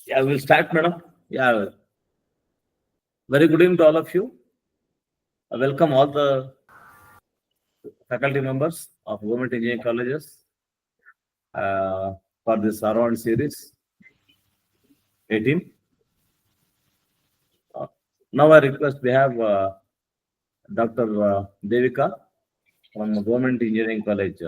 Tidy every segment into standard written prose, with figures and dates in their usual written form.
Yeah, we'll start, madam. Yeah. Very good evening to all of you. I welcome all the faculty members of Government Engineering Colleges for this AROHAN series 18. Now I request we have Dr. Devika from Government Engineering College.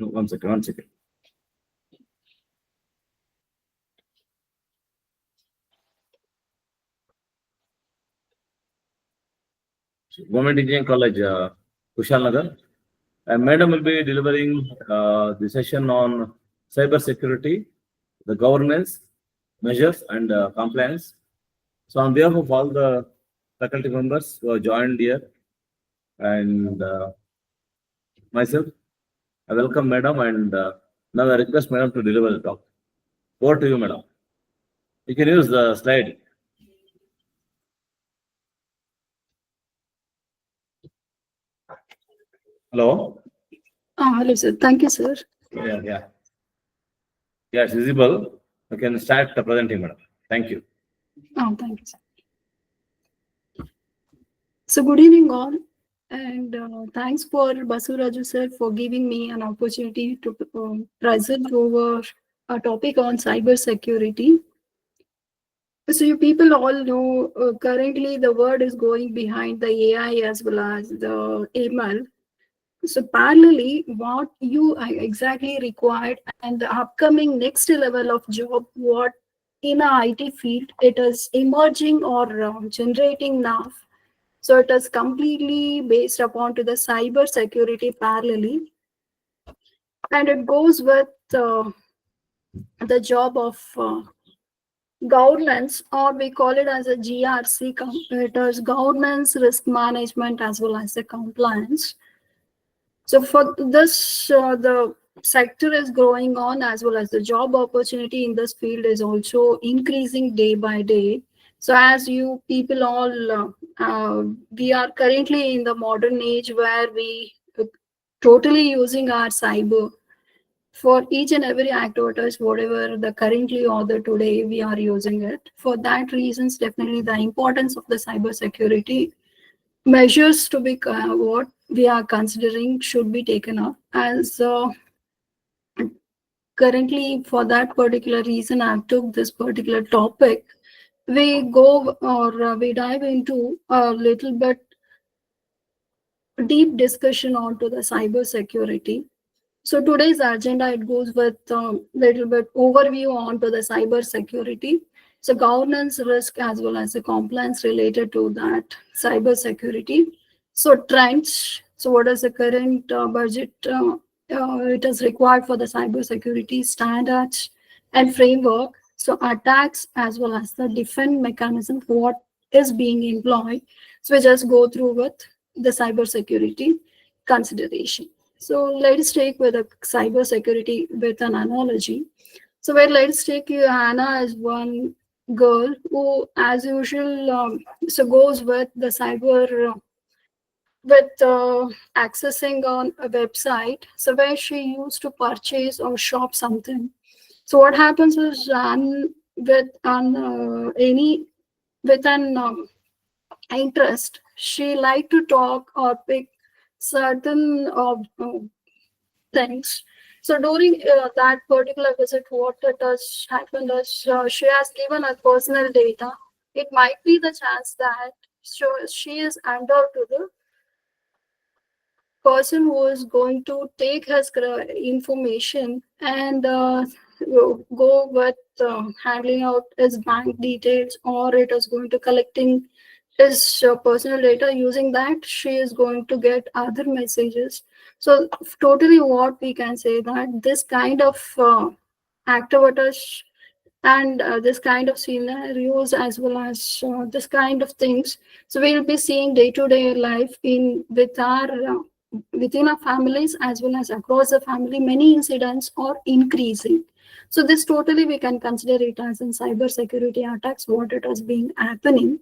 One second. Government Engineering College, Kushal Nagar. Madam will be delivering the session on cyber security, the governance, measures, and compliance. So, on behalf of all the faculty members who have joined here and myself, I welcome Madam, and now I request Madam to deliver the talk. Over to you, Madam. You can use the slide. Hello? Hello, sir. Thank you, sir. Yeah, it's visible. You can start presenting, Madam. Thank you. Thank you, sir. So, good evening, all. And thanks for Basuraju, sir, for giving me an opportunity to present over a topic on cyber security. So, you people all know currently the world is going behind the AI as well as the ML. So parallelly, what you exactly required and the upcoming next level of job, what in a IT field it is emerging or generating now. So it is completely based upon to the cyber security parallelly, and it goes with the job of governance, or we call it as a GRC. It is governance, risk management, as well as the compliance. So for this, the sector is growing on, as well as the job opportunity in this field is also increasing day by day. So as you people all, we are currently in the modern age where we totally using our cyber for each and every activities, whatever the currently or the today we are using it. For that reasons, definitely the importance of the cyber security measures to be what we are considering should be taken up as currently for that particular reason I took this particular topic. We go or we dive into a little bit deep discussion onto the cyber security. So today's agenda, it goes with a little bit overview onto the cyber security. So governance risk as well as the compliance related to that cyber security. So trends. So what is the current budget it is required for the cyber security standards and framework. So attacks as well as the defense mechanism, what is being employed. So we just go through with the cyber security consideration. So let's take with a cyber security with an analogy. So let's take you Hannah as one girl who, as usual, so goes with the cyber with accessing on a website. So where she used to purchase or shop something. So what happens is with an interest, she like to talk or pick certain things. So during that particular visit, what it has happened is she has given her personal data. It might be the chance that she is under to the person who is going to take his information and go with handling out his bank details, or it is going to collecting his personal data. Using that, she is going to get other messages. So totally what we can say that this kind of activities and this kind of scenarios as well as this kind of things, so we'll be seeing day-to-day life in with our within our families as well as across the family. Many incidents are increasing. So this totally we can consider it as in cyber security attacks, what it has been happening.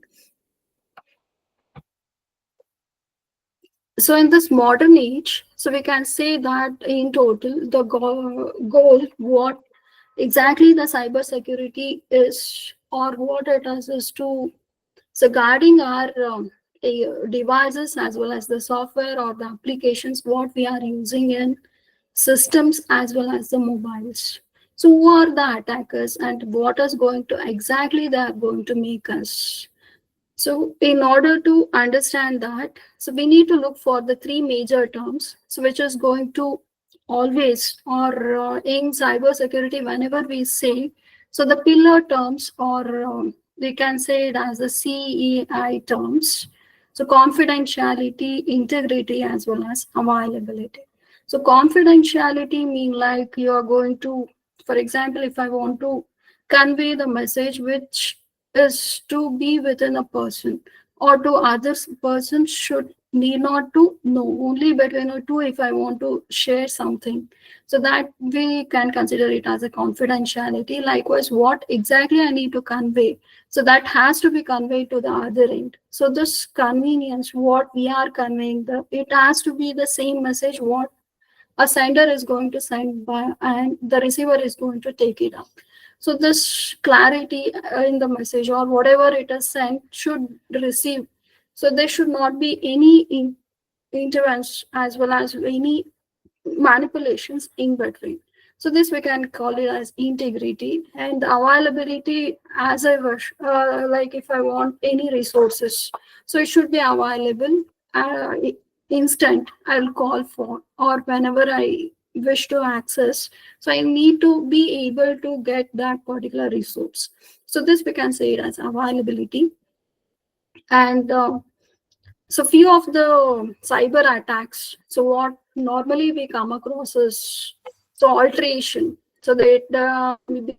So in this modern age, so we can say that in total, the goal, what exactly the cyber security is, or what it is to, so guarding our devices as well as the software or the applications, what we are using in systems as well as the mobiles. So who are the attackers and what is going to exactly they are going to make us? So in order to understand that, so we need to look for the three major terms, so which is going to always, or in cybersecurity, whenever we say, so the pillar terms, or we can say it as the CEI terms. So confidentiality, integrity, as well as availability. So confidentiality mean like you are going to, for example, if I want to convey the message which is to be within a person or to others, person should need not to know, only between the two if I want to share something, so that we can consider it as a confidentiality. Likewise, what exactly I need to convey, so that has to be conveyed to the other end. So this convenience, what we are conveying, the it has to be the same message what a sender is going to send by and the receiver is going to take it up. So this clarity in the message or whatever it is sent should receive. So there should not be any intervention as well as any manipulations in between. So this we can call it as integrity. And availability, as I wish, like if I want any resources, so it should be available uh, instant. I'll call for, or whenever I wish to access. So I need to be able to get that particular resource. So this we can say it as availability. And so few of the cyber attacks. So what normally we come across is so alteration. So that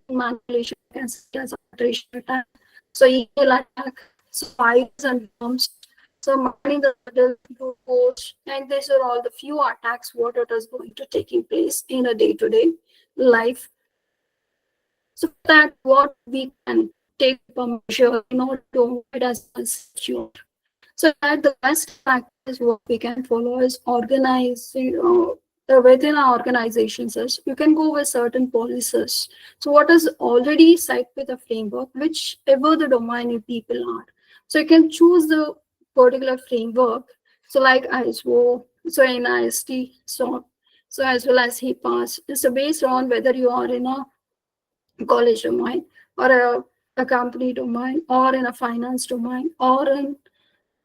manipulation can see as alteration attack. So email attack. So virus and bombs. So mining the codes, and these are all the few attacks what it is going to taking place in a day-to-day life. So for that, what we can take a measure in order to avoid as secure. So that the best practice what we can follow is organizing within our organizations is you can go with certain policies. So what is already set with a framework, whichever the domain you people are. So you can choose the particular framework. So like ISO, so NIST, so as well as HIPAA. So based on whether you are in a college domain or a company domain or in a finance domain or in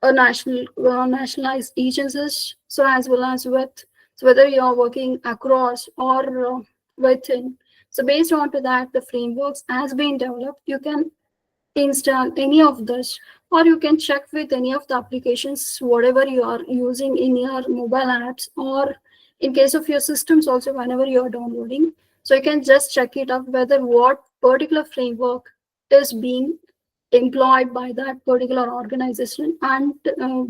a nationalized agencies, so as well as with, so whether you are working across or within. So based on to that, the frameworks has been developed. You can install any of this, or you can check with any of the applications whatever you are using in your mobile apps, or in case of your systems also whenever you are downloading. So you can just check it out whether what particular framework is being employed by that particular organization and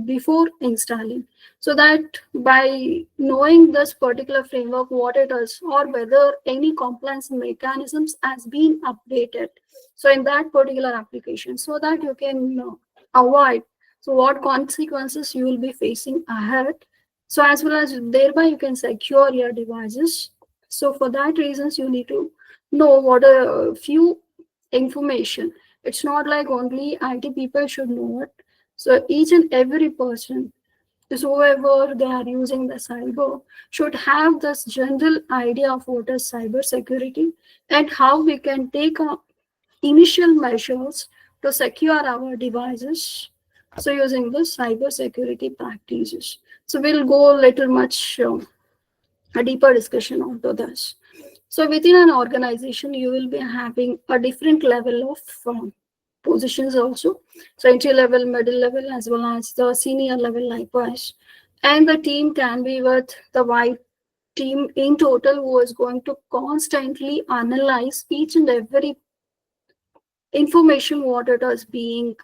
before installing, so that by knowing this particular framework what it is or whether any compliance mechanisms has been updated, so in that particular application, so that you can avoid so what consequences you will be facing ahead, so as well as thereby you can secure your devices. So for that reasons you need to know what a few information. It's not like only IT people should know it. So each and every person, is whoever they are using the cyber, should have this general idea of what is cyber security and how we can take initial measures to secure our devices. So using the cyber security practices. So we'll go a little much a deeper discussion onto this. So within an organization, you will be having a different level of positions also. So entry level, middle level, as well as the senior level likewise. And the team can be with the wide team in total who is going to constantly analyze each and every information what it is being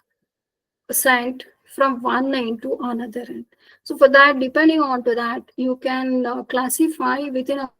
sent from one end to another end. So for that, depending on to that, you can classify within a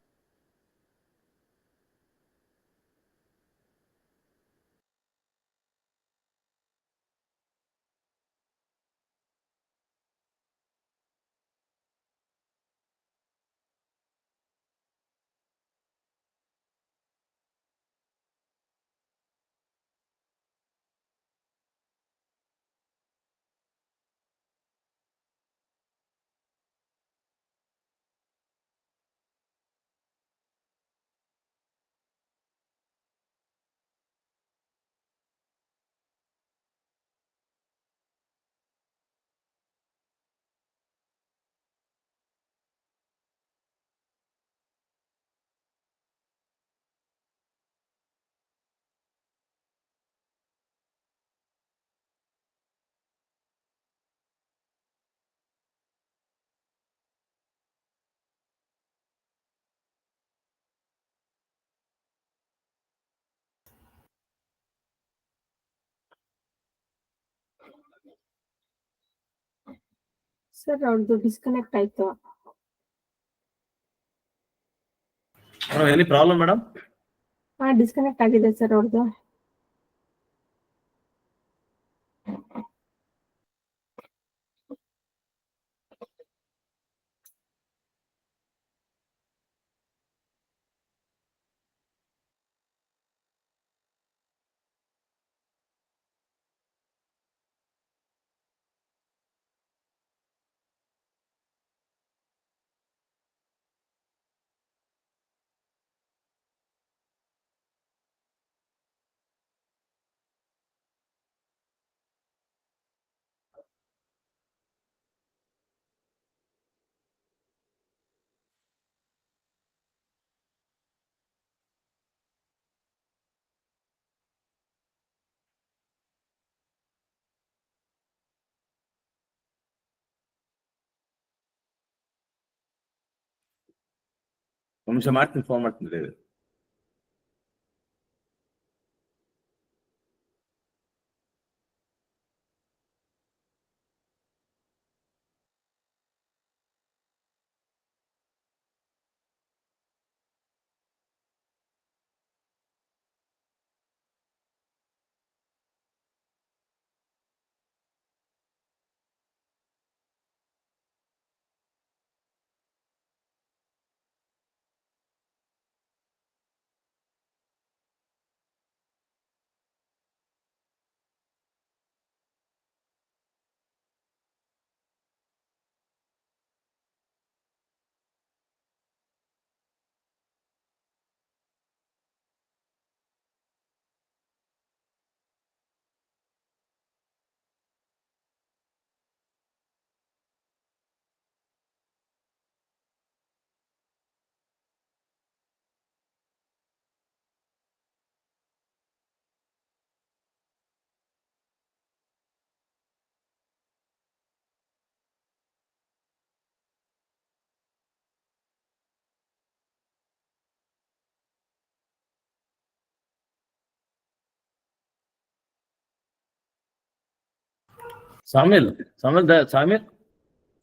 sir ಅವ್ರದ್ದು disconnect ಆಯ್ತು. Any problem, madam? Disconnect ಆಗಿದೆ sir ಅವ್ರದ್ದು. ಒಂದು ನಿಮಿಷ ಮಾಡ್ತೀನಿ, phone ಮಾಡ್ತೀನಿ.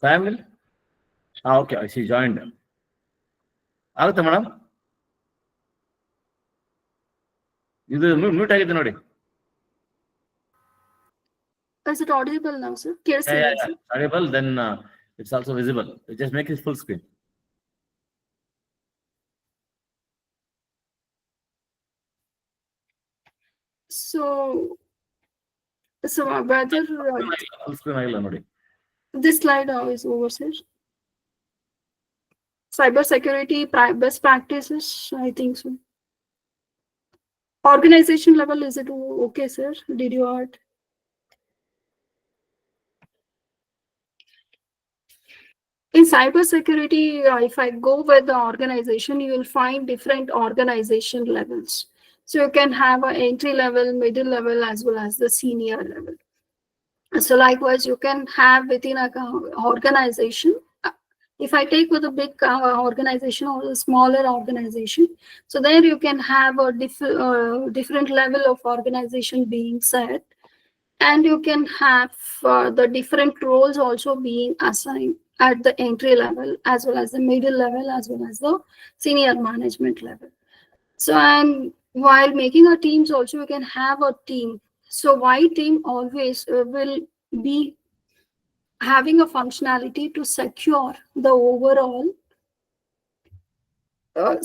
Samil. Okay, she joined. ಆಗುತ್ತೆ madam, ಇದು ಮ್ಯೂಟ್ ಆಗಿದೆ ನೋಡಿ. Is it audible now, sir? Yes, Audible, then it's also visible. Just make it full screen. So whether full screen ಆಗಿಲ್ಲ ನೋಡಿ. this slide is over, sir. Cyber security best practices, I think so. Organization level, is it okay, sir? Did you add? In cyber security, if I go with the organization, you will find different organization levels. So you can have an entry level, middle level, as well as the senior level. So likewise, you can have within a organization. If I take with a big organization or a smaller organization, so there you can have a different level of organization being set, and you can have the different roles also being assigned at the entry level, as well as the middle level, as well as the senior management level. So, and while making a teams also, you can have a team. So why team always will be having a functionality to secure the overall or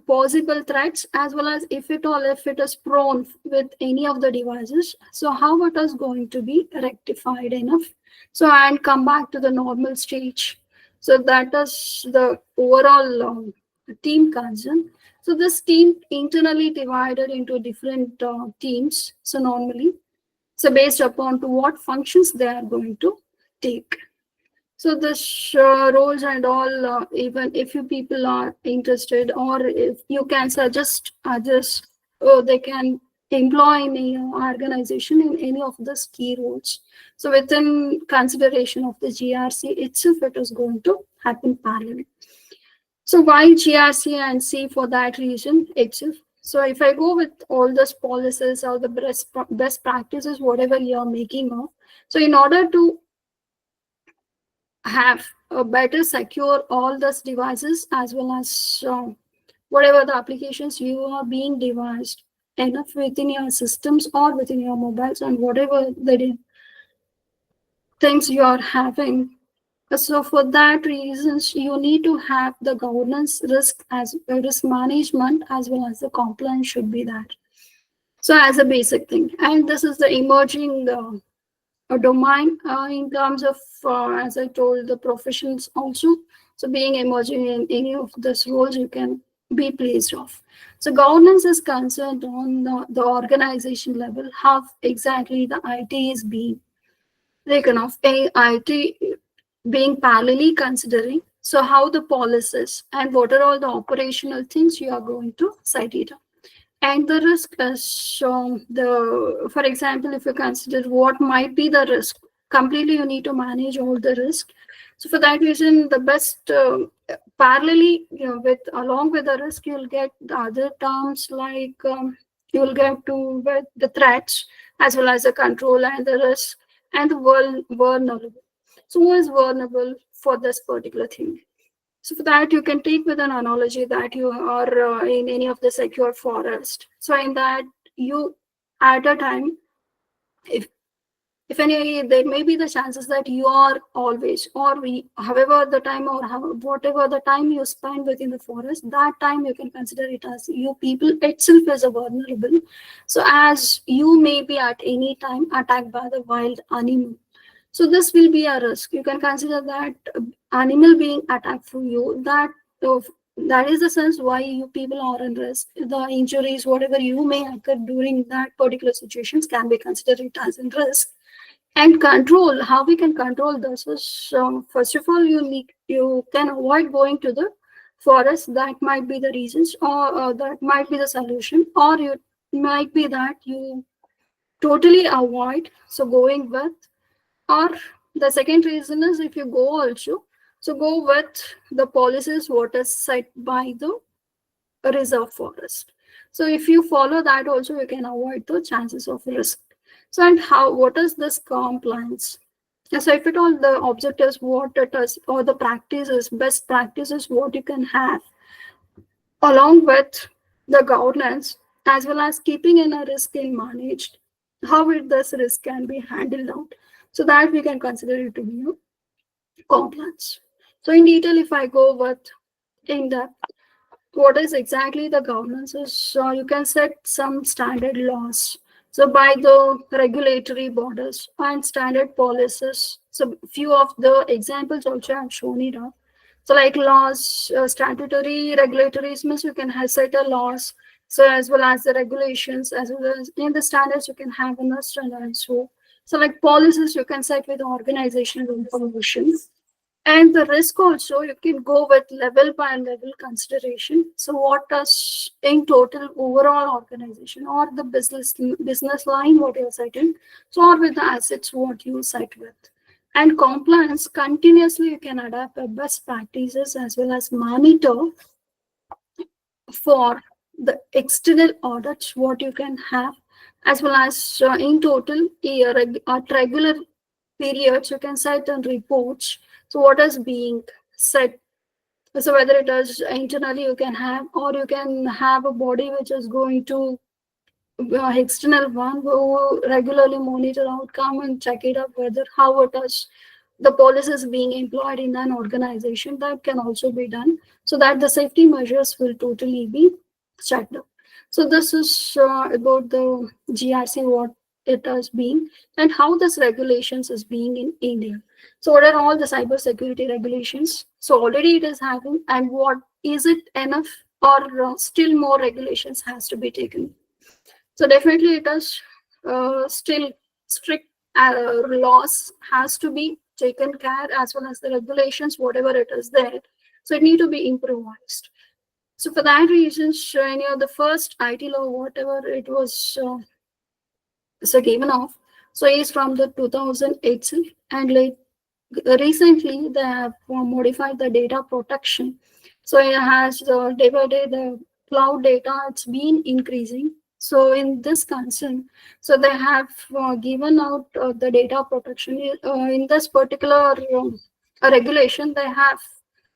possible threats, as well as if it is prone with any of the devices, so how it is going to be rectified enough, so and come back to the normal stage. So that is the overall team concern. So this team internally divided into different teams. So normally, so based upon to what functions they are going to take. So the roles and all, even if you people are interested, or if you can suggest others, they can employ in a organization in any of the key roles. So within consideration of the GRC itself, it is going to happen parallel. So why GRC and C? For that reason itself. So if I go with all those policies or the best practices, whatever you are making of, so in order to have a better secure all those devices as well as whatever the applications you are being devised enough within your systems or within your mobiles and whatever the things you are having. So for that reasons, you need to have the governance risk as risk management as well as the compliance should be that. So as a basic thing, and this is the emerging a domain in terms of, as I told, the professions also. So being emerging in any of these roles, you can be pleased of. So governance is concerned on the organization level, how exactly the IT is being taken off, IT being parallelly considering. So how the policies and what are all the operational things you are going to cite it up. And the risk is for example, if you consider what might be the risk, completely you need to manage all the risk. So for that reason, the best parallelly, with along with the risk, you'll get the other terms like you'll get to with the threats as well as the control and the risk and the vulnerable. So who is vulnerable for this particular thing? So for that, you can take with an analogy that you are in any of the secure forest. So in that, you at a time, if any, there may be the chances that you are always, or however the time or whatever the time you spend within the forest, that time you can consider it as you people itself as a vulnerable. So as you may be at any time attacked by the wild animal. So this will be a risk. You can consider that animal being attacked from you. That is the sense why you people are in risk. The injuries, whatever you may occur during that particular situations, can be considered as in risk. And control, how we can control this is first of all you can avoid going to the forest. That might be the reasons, or that might be the solution, or you might be that you totally avoid so going with. Or the second reason is if you go also, so go with the policies what is set by the reserve forest. So if you follow that also, you can avoid the chances of risk. So and what is this compliance? So if at all the objectives what it is or the practices, best practices what you can have along with the governance as well as keeping in a risk in managed, how this risk can be handled out. So that we can consider it to be a compliance. So in detail, if I go with in depth, what is exactly the governance is, so you can set some standard laws. So by the regulatory bodies and standard policies. So few of the examples also I have shown it up. So like laws, statutory regulatories means you can have set a laws. So as well as the regulations, as well as in the standards, you can have a standard. So like policies, you can set with organizational information. And the risk also, you can go with level by level consideration. So what does in total overall organization or the business line what you're setting, so or with the assets what you set with. And compliance, continuously you can adapt the best practices as well as monitor for the external audits what you can have, as well as in total at regular periods you can set and reports. So what is being set, so whether it is internally you can have, or you can have a body which is going to external one who regularly monitor outcome and check it up whether how it is the policies being employed in an organization. That can also be done so that the safety measures will totally be checked up. So this is about the GRC, what it is being and how this regulations is being in India. So what are all the cyber security regulations? So already it is having, and what is it enough, or still more regulations has to be taken? So definitely it is still strict laws has to be taken care, as well as the regulations, whatever it is there. So it need to be improvised. So for that reason, the first IT law, whatever it was so given off, so is from the 2008, and like recently they have modified the data protection. So it has day by day the cloud data, it's been increasing. So in this concern, so they have given out the data protection in this particular a regulation they have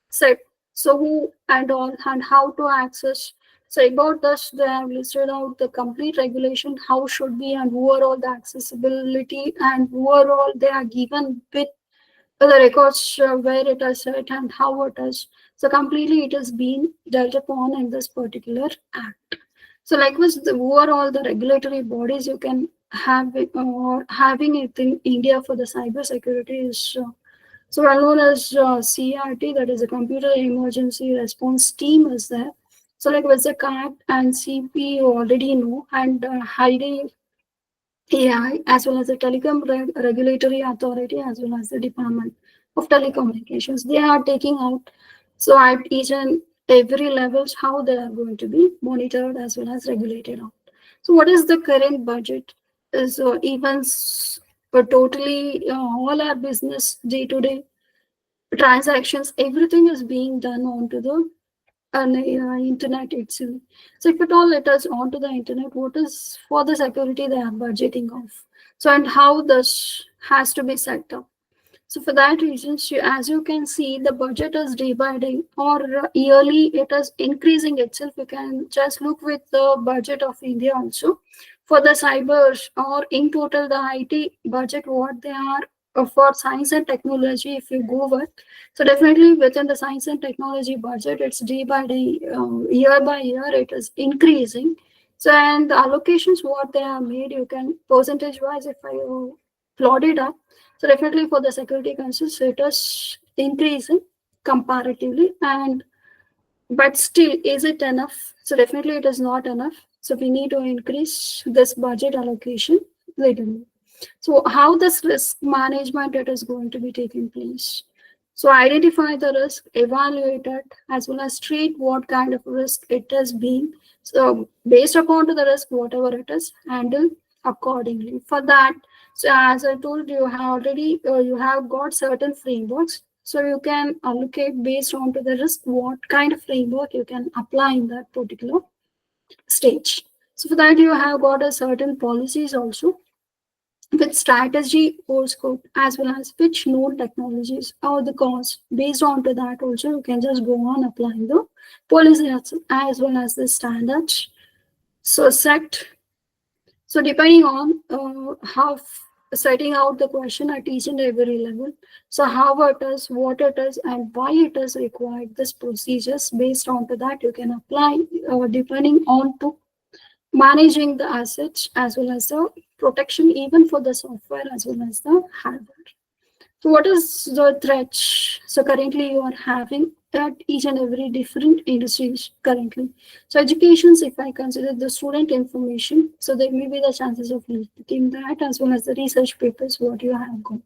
set. So who and all and how to access. So about this, they have listed out the complete regulation, how should be and who are all the accessibility and who are all they are given with the records where it is set and how it is. So completely it is being dealt upon in this particular act. So likewise, who are all the regulatory bodies you can have or having it in India for the cyber security is so well known as CRT, that is a Computer Emergency Response Team, is there. So like with the CAT and CP, you already know, and HIDE AI, as well as the Telecom Regulatory Authority, as well as the Department of Telecommunications. They are taking out, so at each and every levels, how they are going to be monitored as well as regulated out. So what is the current budget? Is totally all our business day to day transactions, everything is being done onto the internet itself. So if at all it is onto the internet, what is for the security they are budgeting of? So and how this has to be set up. So for that reason, as you can see, the budget is day by day or yearly, it is increasing itself. You can just look with the budget of India also. For the cyber or in total, the IT budget, what they are for science and technology, if you go with. So definitely within the science and technology budget, it's day by day, year by year, it is increasing. So and the allocations, what they are made, you can percentage wise, if I plot it up, so definitely for the security concerns, it is increasing comparatively, and but still, is it enough? So definitely it is not enough. So we need to increase this budget allocation little more. So how this risk management it is going to be taking place? So identify the risk, evaluate it, as well as treat what kind of risk it is being. So based upon to the risk, whatever it is, handle accordingly. For that, so as I told you, have already you have got certain frameworks. So you can allocate based on to the risk, what kind of framework you can apply in that particular stage. So for that, you have got a certain policies also with strategy or scope, as well as which known technologies or the cost. Based on to that also, you can just go on applying the policy as well as the standards. So set. So depending on how setting out the question at each and every level. So how it is, what it is, and why it is required. This procedures based on to that you can apply depending on to managing the assets as well as the protection even for the software as well as the hardware. So what is the threats? So currently you are having at each and every different industries currently. So educations, if I consider the student information, so there may be the chances of leaking that as well as the research papers what you have got.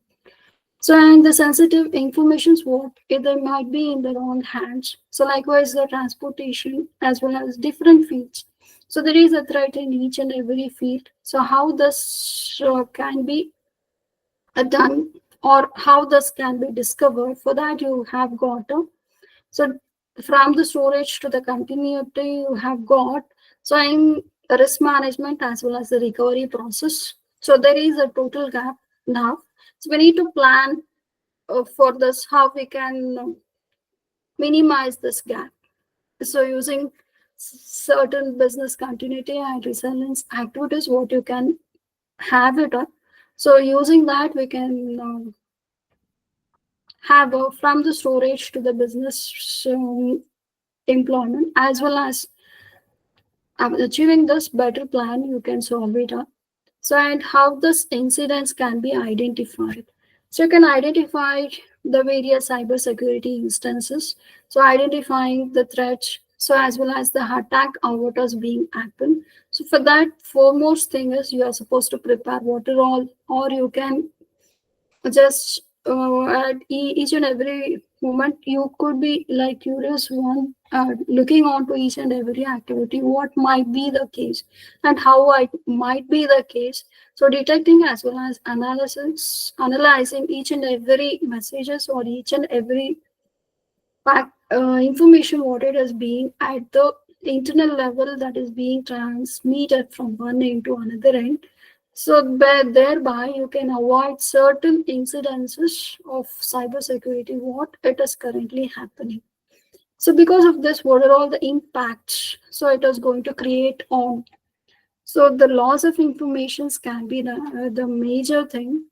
So and the sensitive informations what either might be in the wrong hands. So likewise the transportation as well as different fields. So there is a threat in each and every field. So how this can be done or how this can be discovered. For that you have got so from the storage to the continuity you have got so in risk management as well as the recovery process. So there is a total gap now. So we need to plan for this how we can minimize this gap. So using certain business continuity and resilience activities, what you can have it on. So using that, we can have from the storage to the business employment, as well as achieving this better plan, you can solve it up. So, and how this incidents can be identified. So you can identify the various cybersecurity instances. So identifying the threats, so as well as the attack or what is being happened. So for that, foremost thing is you are supposed to prepare what are all, or you can just at each and every moment you could be like curious one looking on to each and every activity what might be the case and how it might be the case. So detecting as well as analyzing each and every messages or each and every information what it is being at the internal level that is being transmitted from one end to another end. So thereby you can avoid certain incidences of cybersecurity, what it is currently happening. So because of this, what are all the impacts? So it is going to create on. So the loss of informations can be the major thing,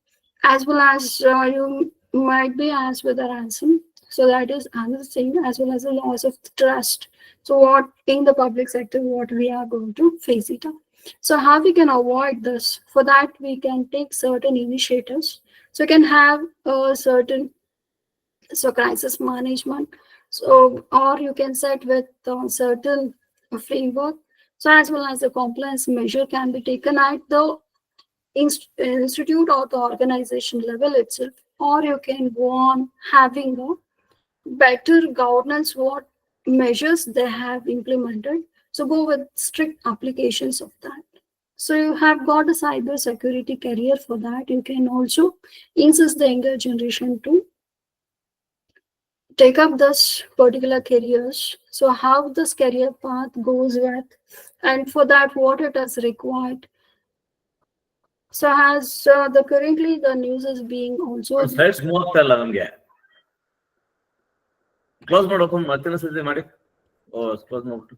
as well as you might be asked with a ransom. So that is another thing, as well as the loss of trust. So what in the public sector, what we are going to face it up. So how we can avoid this? For that, we can take certain initiatives. So we can have a certain crisis management. So or you can set with certain framework. So as well as the compliance measure can be taken at the institute or the organization level itself, or you can go on having a better governance what measures they have implemented. So go with strict applications of that. So you have got a cyber security career. For that you can also insist the younger generation to take up this particular careers. So how this career path goes with, and for that what it is required. So as the currently the news is being also. Slides move ಆಗ್ತಾ ಇಲ್ಲ ನಮ್ಗೆ. Close ಮಾಡಿ open ಮತ್ತೆ ಸತಿ ಮಾಡಿ. Close ಮಾಡ್ಬಿಟ್ಟು.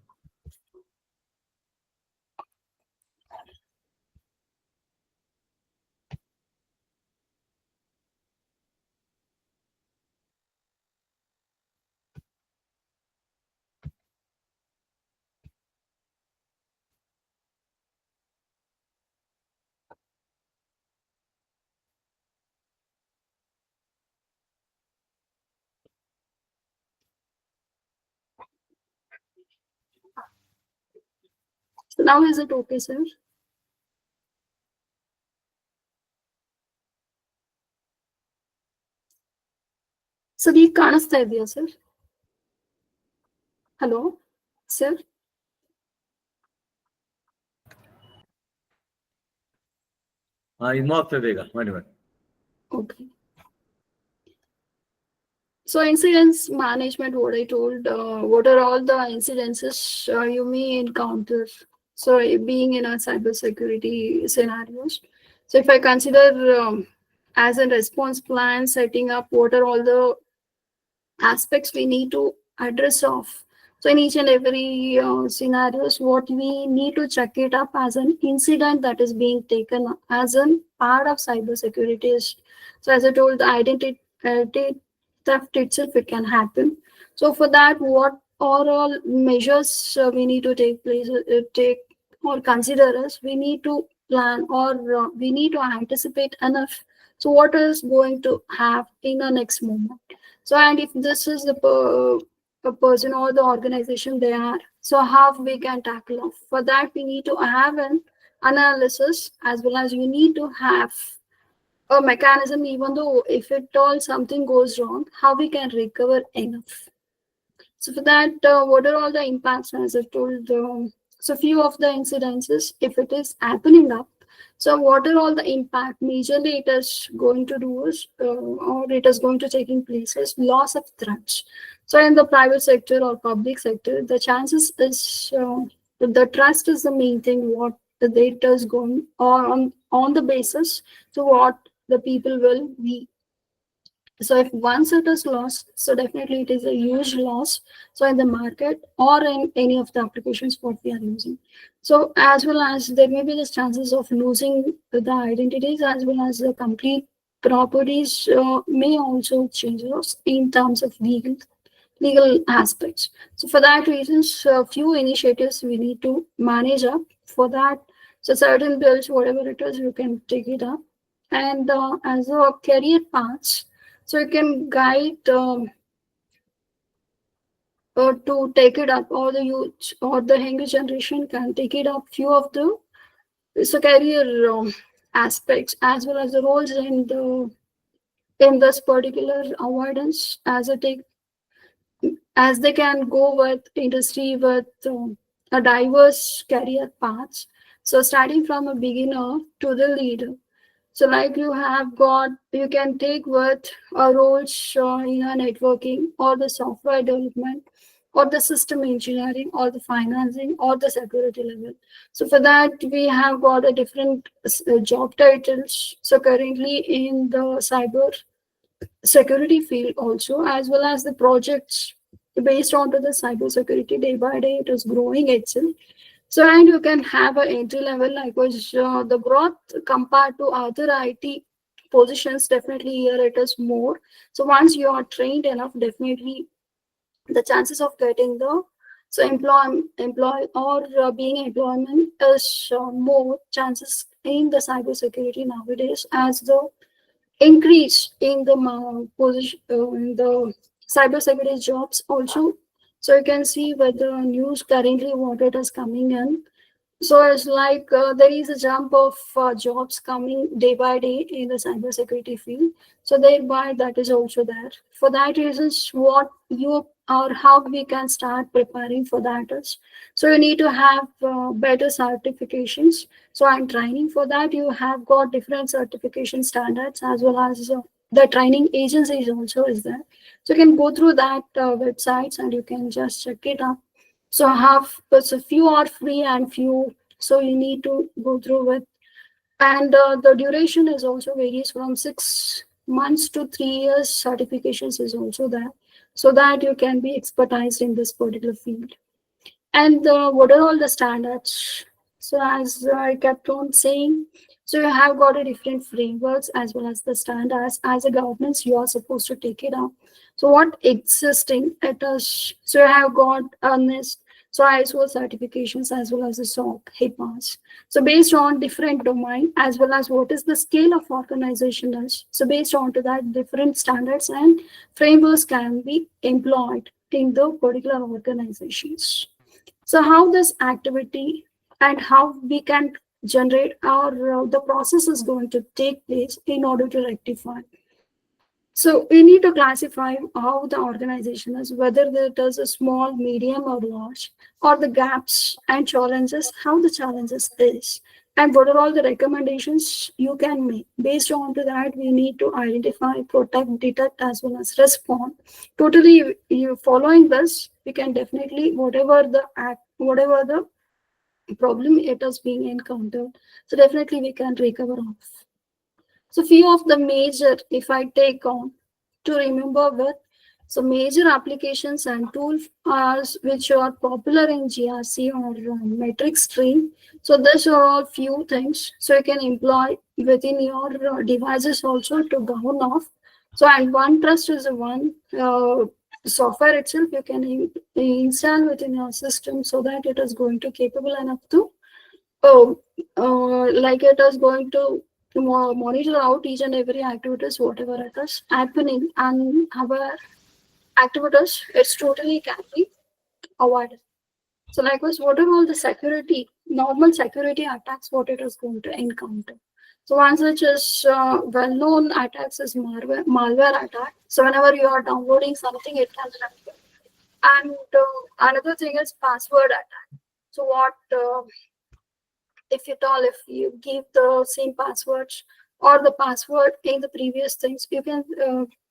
So now is it okay, sir? So ಈಗ ಕಾಣಿಸ್ತಾ ಇದೆಯಾ ಸರ್? Hello sir. ಇನ್ನು ಆಗ್ತದೆ ಈಗ ಮಾಡಿ ಮಾಡಿ. Okay. So incidents management, what I told, what are all the incidences you may encounter? So being in a cybersecurity scenarios. So if I consider as a response plan, setting up what are all the aspects we need to address of. So in each and every scenarios, what we need to check it up as an incident that is being taken as a part of cybersecurity. So as I told, the identity theft itself, it can happen. So for that, what are all measures we need to take or consider as we need to plan, or we need to anticipate enough. So what is going to have in the next moment? So and if this is the a person or the organization they are, so how we can tackle off. For that we need to have an analysis, as well as you need to have a mechanism, even though if at all something goes wrong, how we can recover enough. So for that, what are all the impacts? As I told, so few of the incidences, if it is happening up, so what are all the impact? Majorly, it is going to do is, or it is going to taking place is loss of trust. So in the private sector or public sector, the chances is the trust is the main thing. What the data is going on the basis, so what the people will be. So if once it is lost, so definitely it is a huge loss. So in the market or in any of the applications what we are using. So as well as there may be the chances of losing the identities, as well as the complete properties may also change in terms of legal aspects. So for that reasons, few initiatives we need to manage up for that. So certain bills, whatever it is, you can take it up. And as a career paths, so you can guide to take it up, or the youth or the younger generation can take it up. Few of the career aspects, as well as the roles in this particular avoidance, as they can go with industry with a diverse career paths. So starting from a beginner to the leader. So like you can take what roles in a networking or the software development or the system engineering, or the financing, or the security level. So for that, we have got a different job titles. So currently in the cyber security field also, as well as the projects based on to the cyber security, day by day it is growing itself. So and you can have an entry level, like was the growth compared to other IT positions, definitely here it is more. So once you are trained enough, definitely the chances of getting the so employ or being employment is more chances in the cybersecurity nowadays, as the increase in the position in the cybersecurity jobs also. So you can see with the news currently what it is coming in. So it's like there is a jump of jobs coming day by day in the cybersecurity field. So thereby that is also there. For that reasons, what you or how we can start preparing for that is, so you need to have better certifications. So I'm training for that. You have got different certification standards, as well as the training agencies also is there. So you can go through that websites and you can just check it out. So so few are free and few, so you need to go through with. And the duration is also varies from 6 months to 3 years. Certifications is also there, so that you can be expertised in this particular field. And what are all the standards? So as I kept on saying, so you have got a different frameworks as well as the standards. As a governance, you are supposed to take it up. So what existing it is, so you have got NIST, so ISO certifications, as well as the SOC, HIPAAs. So based on different domain, as well as what is the scale of organization is. So based on to that, different standards and frameworks can be employed in the particular organizations. So how this activity and how we can generate our the process is going to take place in order to rectify. So we need to classify how the organization is, whether it is a small, medium, or large, or the gaps and challenges, how the challenges is, and what are all the recommendations you can make. Based on to that, we need to identify, protect, detect, as well as respond. Totally, you following this, we can definitely whatever the problem it is being encountered. So definitely we can recover off. So few of the major, if I take on to remember with, so major applications and tools are which are popular in GRC or metric stream. So these are all few things. So you can employ within your devices also to govern off. So and OneTrust is the one software itself you can install within your system, so that it is going to capable enough to like it is going to monitor out each and every activities, whatever it is happening, and our activities, it's totally can be avoided. So likewise, what are all the security, normal security attacks, what it is going to encounter? So one such is well-known attacks is malware attack. So whenever you are downloading something, it can happen. And another thing is password attack. So what if at all, if you give the same passwords or the password in the previous things, you can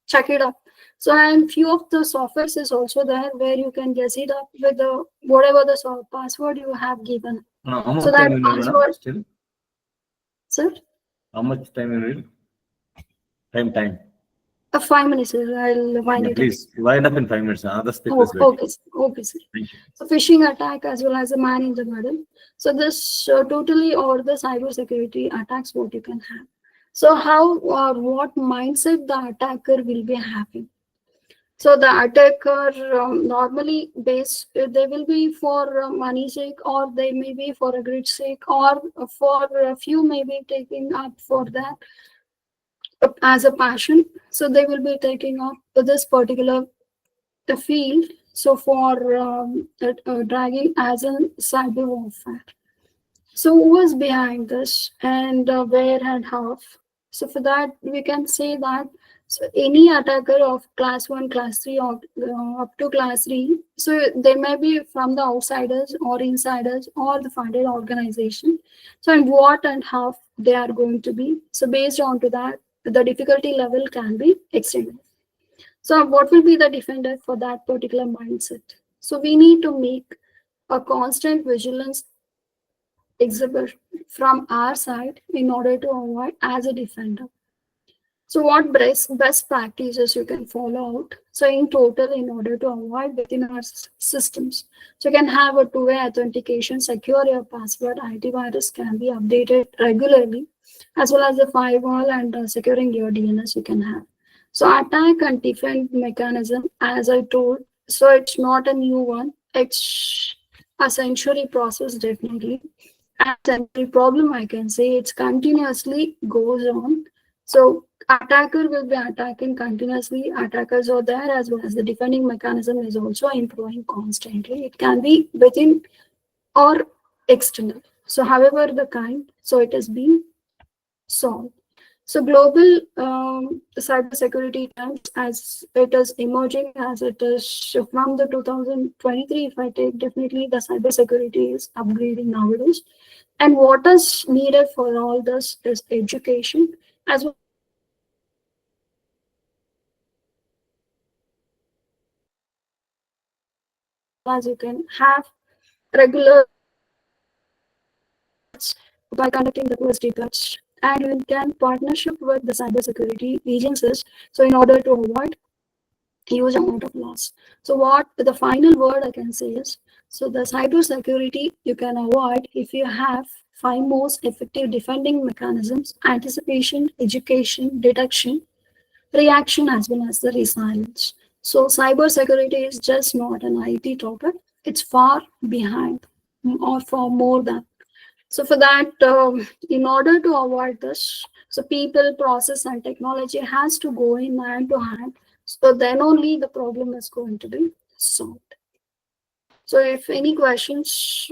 check it up. So and few of the softwares is also there where you can guess it up with the whatever the password you have given. How much So that time you need, password, still? sir, How much time you need? Time. 5 minutes, sir. I'll wind Yeah, it up. please wind up in 5 minutes. Other Oh, speakers wait. okay, okay, sir. Thank you. So phishing attack as well as a man in the middle. So this totally or the cyber security attacks what you can have. So how or what mindset the attacker will be having. So the attacker normally based, they will be for money sake, or they may be for a greed sake, or for a few may be taking up for that as a passion. So they will be taking up this particular the field. So for dragging as a cyber warfare. So who was behind this, and where and how? So for that, we can say that so any attacker of class 1, class 3, or up to class 3, so they may be from the outsiders or insiders or the funded organization. So and what and how they are going to be. So based on to that, the difficulty level can be extended. So what will be the defender for that particular mindset? So we need to make a constant vigilance exhibit from our side in order to avoid as a defender. So what best practices you can follow out? So in total, in order to avoid within our systems, so you can have a two-way authentication, secure your password, antivirus can be updated regularly, as well as the firewall and securing your DNS you can have. So attack and defend mechanism, as I told, so it's not a new one. It's a century process definitely. And century problem, I can say it's continuously goes on. So attacker will be attacking continuously. Attackers are there as well as the defending mechanism is also improving constantly. It can be within or external. So however the kind, so it has been solved. So global cybersecurity trends as it is emerging, as it is from the 2023, if I take, definitely the cybersecurity is upgrading nowadays. And what is needed for all this is education as well as you can have regular by conducting the course debates, and you can partnership with the cybersecurity agencies. So in order to avoid huge amount of loss. So what the final word I can say is, so the cybersecurity you can avoid if you have five most effective defending mechanisms: anticipation, education, detection, reaction, as well as the resilience. So cybersecurity is just not an IT topic, it's far behind or far more than. So for that, in order to avoid this, so people, process, and technology has to go in hand to hand. So then only the problem is going to be solved. So if any questions,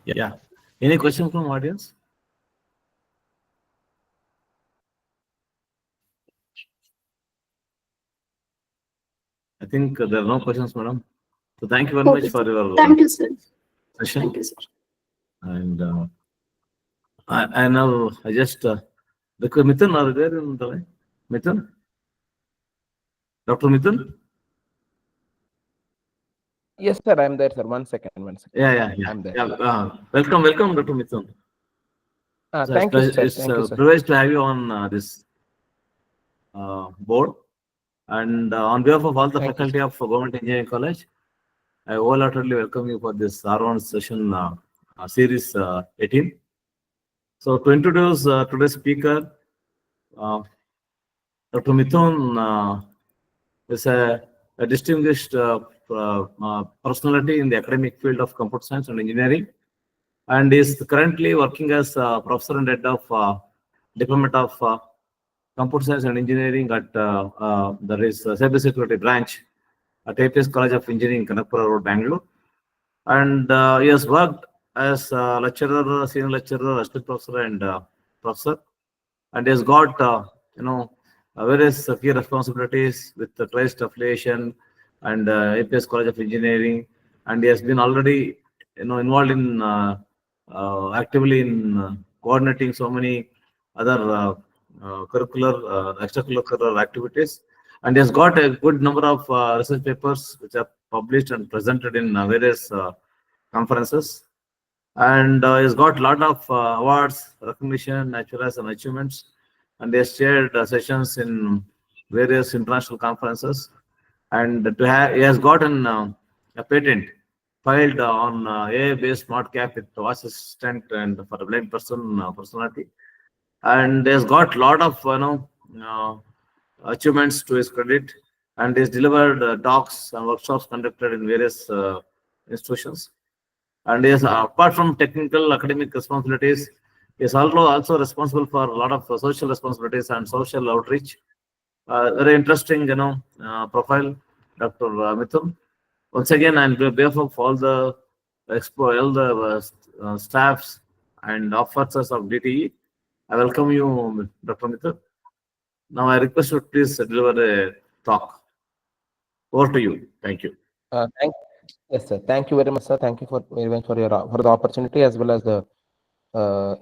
Yeah. Any question from audience? I think there are no questions, madam. So thank you very okay, much for your thank you, sir. session. Thank you, sir. And I now I just because Mithun are there in the line? Mithun? Dr. Mithun? Yes, sir, I'm there, sir. 1 second, 1 second. Yeah. I'm there. Yeah, welcome, Dr. Mithun. So Thank you, sir. It's Thank you, a sir. privilege to have you on this board. And on behalf of all the Thank you, faculty of Government Engineering College, I wholeheartedly welcome you for this AROHAN session series 18. So to introduce today's speaker, Dr. Mithun is a distinguished personality in the academic field of computer science and engineering, and is currently working as professor and head of Department of Computer Science and Engineering at there is Cybersecurity branch at APS College of Engineering, Kanakpura Road, Bangalore. And he has worked as lecturer, senior lecturer, assistant professor, and professor. And he has got various key responsibilities with the Christ affiliation and APS College of Engineering. And he has been already involved in actively in coordinating so many other extracurricular activities, and he has got a good number of research papers which are published and presented in various conferences, and he's got a lot of awards, recognition, as well as achievements, and he has shared sessions in various international conferences, and he has gotten a patent filed on AI-based smart cap with voice assistant and for a blind person personality, and has got a lot of achievements to his credit, and he's delivered talks and workshops conducted in various institutions. And he is, apart from technical academic responsibilities, he is also responsible for a lot of social responsibilities and social outreach. Very interesting, profile, Dr. Mithun. Once again, on behalf of all the all the staffs and officers of DTE, I welcome you, Dr. Mithun. Now I request you to please deliver a talk. Over to you. Thank you. Yes, sir. Thank you very much, sir. Thank you very much for your for the opportunity as well as the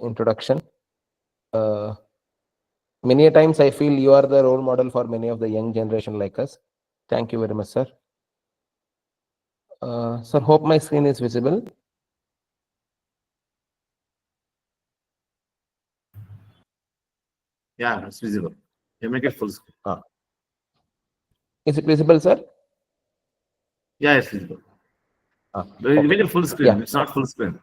introduction. Many a times I feel you are the role model for many of the young generation like us. Thank you very much, sir. Sir, hope my screen is visible. Yeah, it's visible. You make it full screen. Is it visible, sir? Yeah, it's visible. You Okay. make it full screen. Yeah. It's not full screen.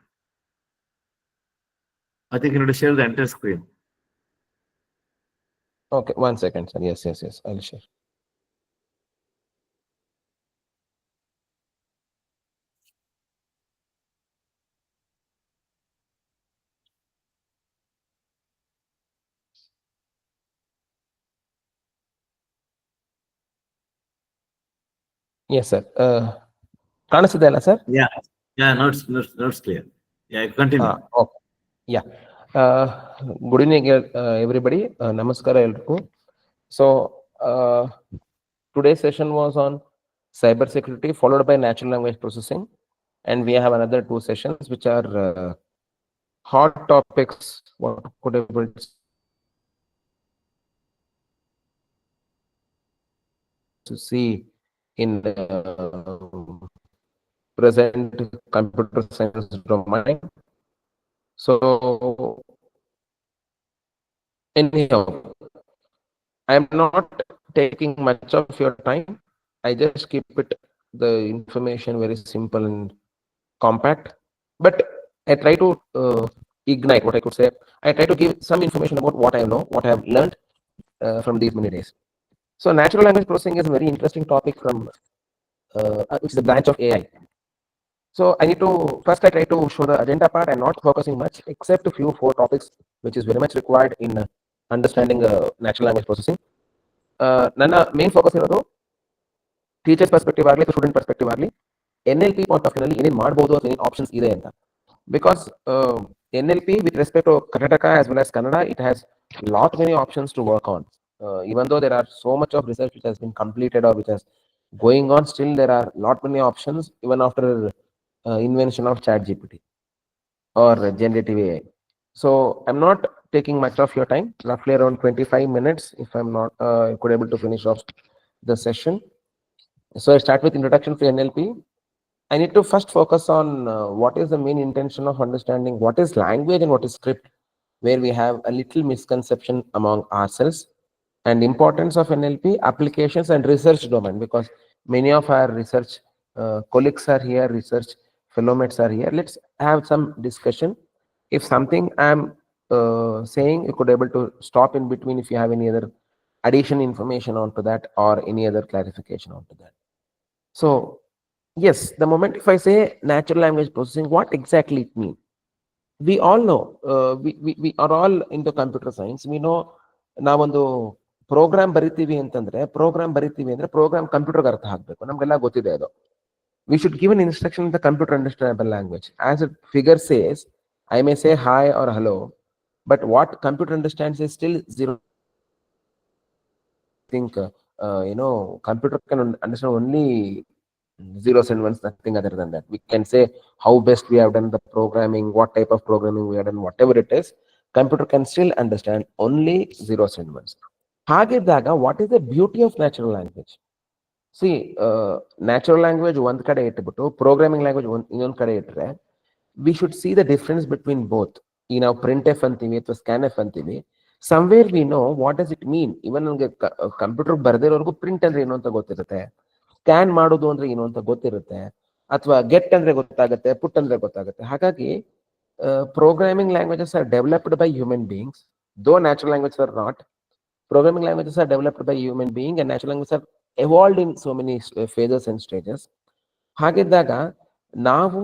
I think you need to share the entire screen. Okay, 1 second, sir. Yes, I'll share. Yes, sir. ಕಾಣಿಸ್ತಿದೆ ಅಲ್ಲ sir? Yeah, notes clear. Yeah, continue. Okay. Yeah. Good evening, everybody. Namaskara ಎಲ್ರಿಗೂ. So, today's session was on cyber security, followed by natural language processing, and we have another 2 sessions which are hot topics. What could able to see in present computer science domain. So anyhow, I am not taking much of your time. I just keep it the information very simple and compact, but I try to ignite what I could say. I try to give some information about what I know, what I have learned from these many days. So natural language processing is a very interesting topic from which is a branch of AI. So I need to first I try to show the agenda part. I'm not focusing much except a few 4 topics which is very much required in understanding natural language processing. ನನ್ನ main focus ಇರೋದು teachers perspective ಆಗಲಿ ಅಥವಾ student perspective ಆಗಲಿ NLP point of ವ್ಯೂನಲ್ಲಿ ಏನೇನು ಮಾಡ್ಬೋದು ಅಥವಾ ಏನೇನು options ಇದೆ ಅಂತ. Because NLP with respect to Karnataka as well as Kannada, it has lot many options to work on. Even though there are so much of research which has been completed or which is going on, still there are lot many options even after invention of ChatGPT or generative AI. So I'm not taking much of your time, roughly around 25 minutes if I'm not could able to finish off the session. So I start with introduction to NLP. I need to first focus on what is the main intention of understanding what is language and what is script, where we have a little misconception among ourselves, and importance of NLP applications and research domain, because many of our research colleagues are here, research fellow mates are here. Let's have some discussion. If something I'm saying, you could able to stop in between if you have any other addition information onto that or any other clarification onto that. So yes, the moment if I say natural language processing, what exactly it means? We all know, we are all into computer science. We know ನಾವೊಂದು program ಬರಿತೀವಿ ಅಂತಂದ್ರೆ program ಕಂಪ್ಯೂಟರ್ಗೆ ಅರ್ಥ ಆಗ್ಬೇಕು, ನಮ್ಗೆಲ್ಲ ಗೊತ್ತಿದೆ ಅದು. We should give an instruction in the computer understandable language. As a figure says, I may say hi or hello, but what computer understands is still zero. I think computer can understand only zeros and ones, nothing other than that. We can say how best we have done the programming, what type of programming we have done, whatever it is, computer can still understand only zeros and ones. ಹಾಗಿದ್ದಾಗ what is the beauty of natural language? See, natural language ಒಂದು ಕಡೆ ಇಟ್ಬಿಟ್ಟು programming language ಇನ್ನೊಂದು ಕಡೆ ಇಟ್ಟರೆ, we should see the difference between both. ಈಗ ನಾವು printf ಅಂತೀವಿ ಅಥವಾ scanf ಅಂತೀವಿ, somewhere we know what does it mean. ಇವನ್ ನಮಗೆ ಕಂಪ್ಯೂಟರ್ ಬರ್ದಿರೋರ್ಗು ಪ್ರಿಂಟ್ ಅಂದ್ರೆ ಏನು ಅಂತ ಗೊತ್ತಿರುತ್ತೆ, ಸ್ಕ್ಯಾನ್ ಮಾಡೋದು ಅಂದ್ರೆ ಏನು ಅಂತ ಗೊತ್ತಿರುತ್ತೆ, ಅಥವಾ ಗೆಟ್ ಅಂದ್ರೆ ಗೊತ್ತಾಗುತ್ತೆ, ಪುಟ್ ಅಂದ್ರೆ ಗೊತ್ತಾಗುತ್ತೆ. ಹಾಗಾಗಿ programming languages are developed by human beings, though natural languages are not. Programming languages are developed by human being and natural languages are evolved in so many phases and stages. ಹಾಗಿದ್ದಾಗ ನಾವು